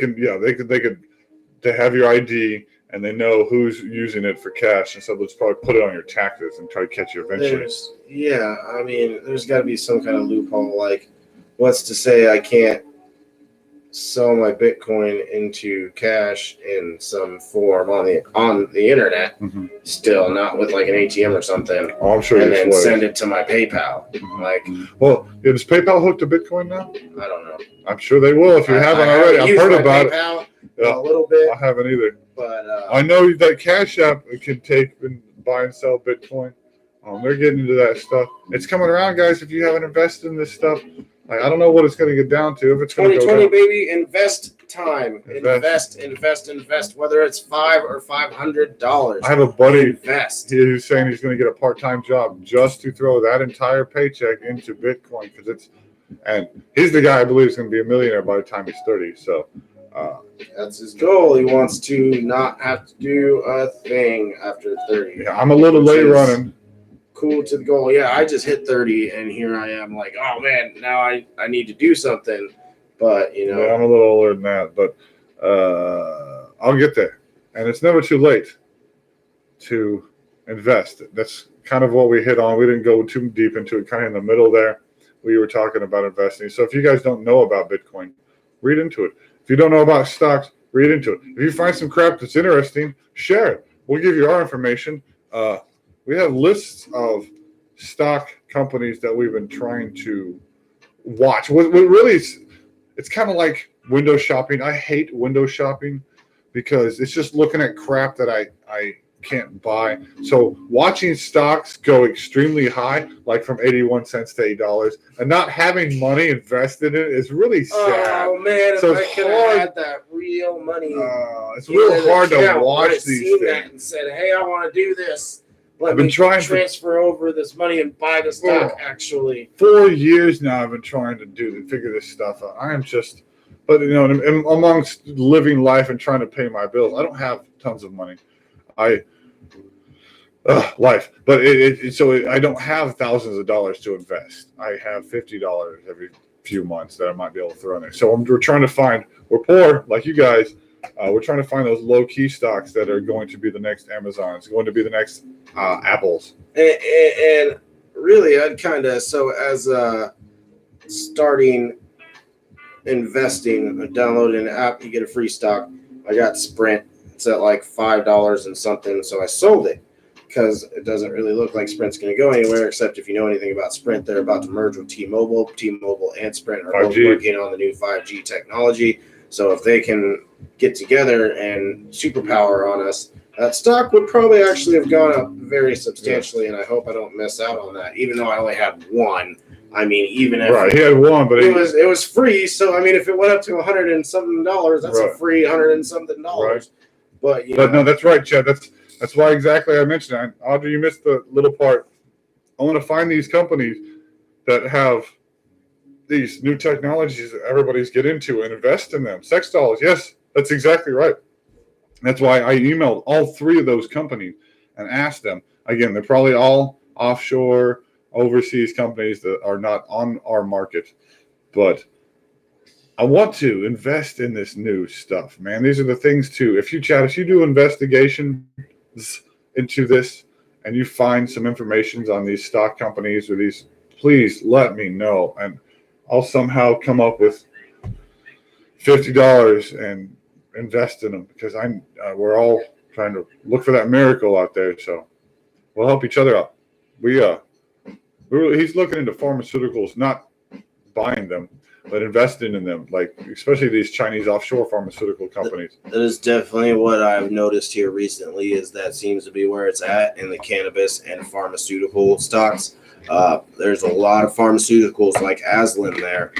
have your ID. And they know who's using it for cash, and so let's probably put it on your taxes and try to catch you eventually. I mean, there's got to be some kind of loophole. Like, what's to say I can't sell my Bitcoin into cash in some form on the internet? Mm-hmm. Still, not with like an ATM or something. Oh, I'm sure. And then send it to my PayPal. Mm-hmm. Like, well, is PayPal hooked to Bitcoin now? I don't know. I'm sure they will if you haven't already. I've heard about PayPal a little bit. I haven't either. But I know that Cash App can take and buy and sell Bitcoin. They're getting into that stuff. It's coming around, guys. If you haven't invested in this stuff, like, I don't know what it's going to get down to. If it's 2020, baby, invest time. Invest. Whether it's $5 or $500. I have a buddy who's saying he's going to get a part-time job just to throw that entire paycheck into Bitcoin and he's the guy I believe is going to be a millionaire by the time he's 30. So. That's his goal. He wants to not have to do a thing after 30. Yeah, I'm a little late running. Cool to the goal. Yeah, I just hit 30, and here I am like, oh, man, now I need to do something. But, Yeah, I'm a little older than that, but I'll get there. And it's never too late to invest. That's kind of what we hit on. We didn't go too deep into it, kind of in the middle there. We were talking about investing. So if you guys don't know about Bitcoin, read into it. If you don't know about stocks, read into it. If you find some crap that's interesting, share it. We'll give you our information. We have lists of stock companies that we've been trying to watch. What really is, it's kind of like window shopping. I hate window shopping because it's just looking at crap that I can't buy. So watching stocks go extremely high, like from 81 cents to $8, and not having money invested in it is really sad. Oh man, so if I could have had that real money, it's real hard to watch these things. And said, "Hey, I want to do this. Let me transfer over this money and buy the stock." Actually, 4 years now, I've been trying to figure this stuff out. I am just, but amongst living life and trying to pay my bills, I don't have tons of money. Life, but I don't have thousands of dollars to invest. I have $50 every few months that I might be able to throw in there. So we're trying to find. We're poor, like you guys. We're trying to find those low key stocks that are going to be the next Amazons, going to be the next Apples. And really, I'd kind of as starting investing, downloading an app, you get a free stock. I got Sprint. It's at like $5 and something, so I sold it because it doesn't really look like Sprint's going to go anywhere, except if you know anything about Sprint, they're about to merge with T-Mobile. T-Mobile and Sprint are both 5G. working on the new 5G technology. So if they can get together and superpower on us, that stock would probably actually have gone up very substantially, and I hope I don't miss out on that, even though I only had one. I mean, even if Right, he had one, but it was free. So I mean, if it went up to $100 and something, that's a free $100 and something. Right. But no, that's right, Chad. That's why exactly I mentioned that. Audrey, you missed the little part. I want to find these companies that have these new technologies that everybody's get into and invest in them. Sex dolls, yes, that's exactly right. That's why I emailed all three of those companies and asked them. Again, they're probably all offshore, overseas companies that are not on our market. But I want to invest in this new stuff, man. These are the things too. If you do investigations into this and you find some information on these stock companies or these, please let me know. And I'll somehow come up with $50 and invest in them because we're all trying to look for that miracle out there. So we'll help each other out. He's looking into pharmaceuticals, not buying them, but investing in them, like especially these Chinese offshore pharmaceutical companies. That is definitely what I've noticed here recently. Is that seems to be where it's at in the cannabis and pharmaceutical stocks. There's a lot of pharmaceuticals like Aslan there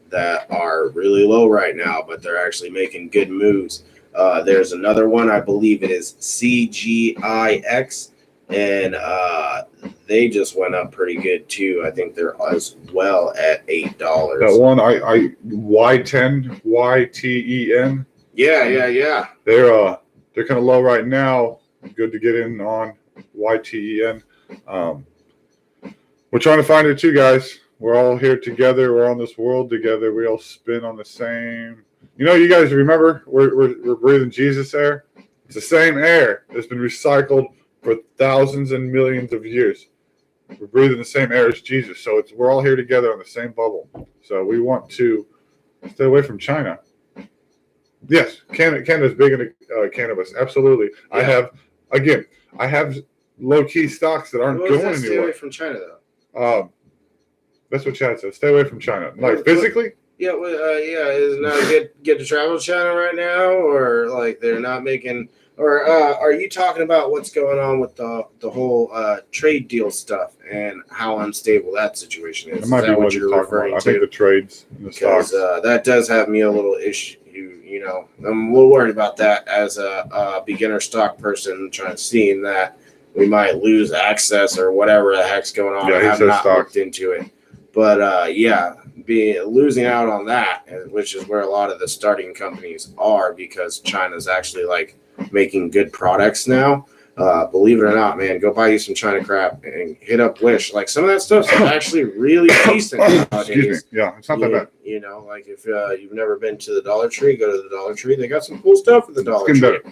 that are really low right now, but they're actually making good moves. There's another one, I believe it is CGIX, and they just went up pretty good too. I think they're as well at $8. That one, I Y10 YTEN. Yeah. They're kind of low right now. Good to get in on YTEN. We're trying to find it too, guys. We're all here together. We're on this world together. We all spin on the same. You guys remember we're breathing Jesus air. It's the same air that's been recycled for thousands and millions of years. We're breathing the same air as Jesus. So we're all here together on the same bubble. So we want to stay away from China. Yes, Canada's big into cannabis. Absolutely. Yeah. I have low-key stocks that aren't going anywhere. Stay away from China, though. That's what Chad said. Stay away from China. Like physically? Yeah, is it not get to travel to China right now, or like they're not making? Or are you talking about what's going on with the whole trade deal stuff and how unstable that situation is? That might be what you're referring to. I think the trades and the stocks. That does have me a little issue. I'm a little worried about that as a beginner stock person, seeing that we might lose access or whatever the heck's going on. Yeah, I have not looked into it. But losing out on that, which is where a lot of the starting companies are, because China's actually like making good products now. Believe it or not, man, go buy you some China crap and hit up Wish. Like some of that stuff's actually really decent nowadays. Excuse me. Yeah, it's not that bad. Like if you've never been to the Dollar Tree, go to the Dollar Tree. They got some cool stuff at the Dollar Tree. Better.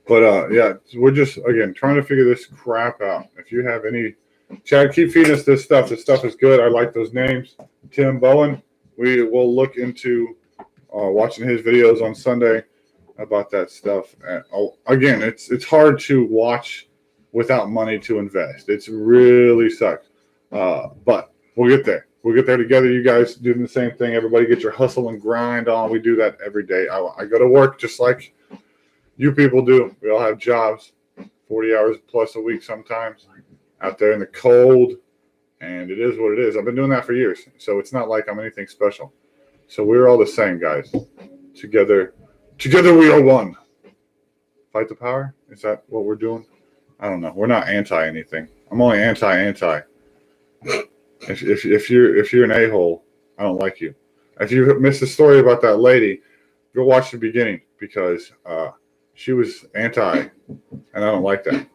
But we're just again trying to figure this crap out. If you have any, Chad, keep feeding us this stuff. This stuff is good. I like those names. Tim Bowen. We will look into watching his videos on Sunday about that stuff. Again, it's hard to watch without money to invest. It's really sucks. But we'll get there. We'll get there together. You guys doing the same thing. Everybody get your hustle and grind on. We do that every day. I go to work just like you people do. We all have jobs, 40 hours plus a week sometimes, out there in the cold, and it is what it is. I've been doing that for years, so it's not like I'm anything special. So we're all the same, guys. Together we are one. Fight the power? Is that what we're doing? I don't know. We're not anti anything. I'm only anti. If you're an a-hole, I don't like you. If you missed the story about that lady, go watch the beginning because she was anti, and I don't like that.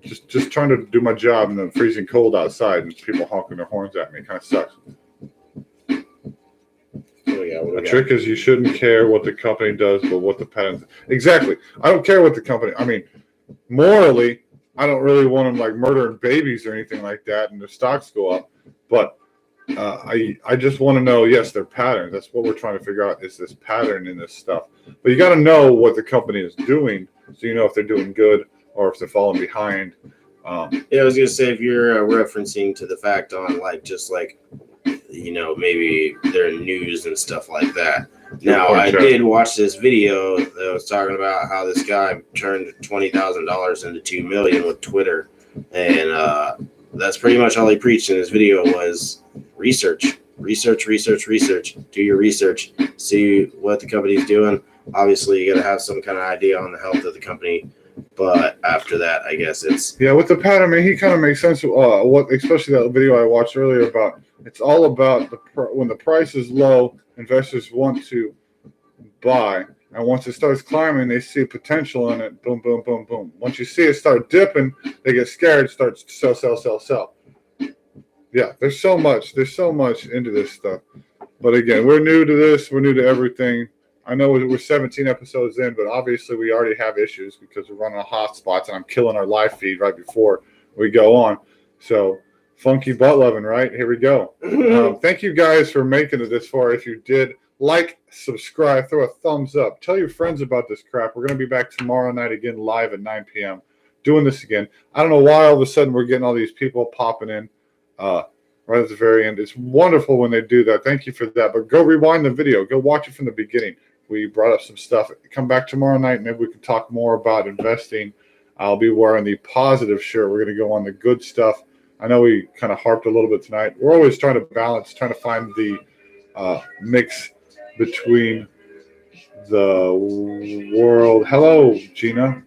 Just trying to do my job in the freezing cold outside and people honking their horns at me kind of sucks. The trick is you shouldn't care what the company does, but what the patent. Exactly. I don't care what the company. I mean, morally, I don't really want them like murdering babies or anything like that, and the stocks go up. But I just want to know, yes, their patterns. That's what we're trying to figure out, is this pattern in this stuff. But you got to know what the company is doing, so you know if they're doing good or if they're falling behind. Yeah, I was gonna say, if you're referencing to the fact on maybe their news and stuff like that. Now, I did watch this video that was talking about how this guy turned $20,000 into $2 million with Twitter, and that's pretty much all he preached in his video was research. Do your research. See what the company's doing. Obviously, you got to have some kind of idea on the health of the company. But after that, I guess it's with the pattern. I mean, he kind of makes sense. What, especially that video I watched earlier about. It's all about when the price is low, investors want to buy, and once it starts climbing, they see potential in it. Boom, boom, boom, boom. Once you see it start dipping, they get scared. Starts to sell. Yeah, there's so much into this stuff. But again, we're new to this. We're new to everything. I know we're 17 episodes in, but obviously we already have issues because we're running on hotspots, and I'm killing our live feed right before we go on. So, funky butt loving, right? Here we go. Thank you guys for making it this far. If you did, like, subscribe, throw a thumbs up. Tell your friends about this crap. We're going to be back tomorrow night again, live at 9 p.m., doing this again. I don't know why all of a sudden we're getting all these people popping in right at the very end. It's wonderful when they do that. Thank you for that. But go rewind the video. Go watch it from the beginning. We brought up some stuff. Come back tomorrow night. Maybe we can talk more about investing. I'll be wearing the positive shirt. We're going to go on the good stuff. I know we kind of harped a little bit tonight. We're always trying to balance, trying to find the mix between the world. Hello, Gina.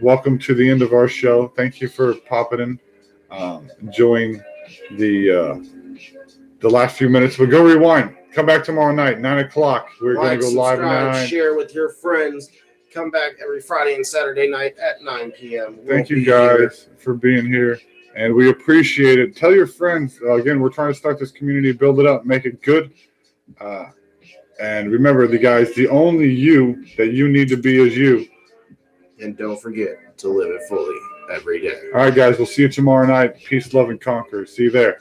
Welcome to the end of our show. Thank you for popping in, enjoying the last few minutes. But go rewind. Come back tomorrow night, 9 o'clock. We're going to go live at 9. Share with your friends. Come back every Friday and Saturday night at 9 p.m. Thank you guys for being here, and we appreciate it. Tell your friends. Again, we're trying to start this community, build it up, make it good. And remember, the only you that you need to be is you. And don't forget to live it fully every day. All right, guys. We'll see you tomorrow night. Peace, love, and conquer. See you there.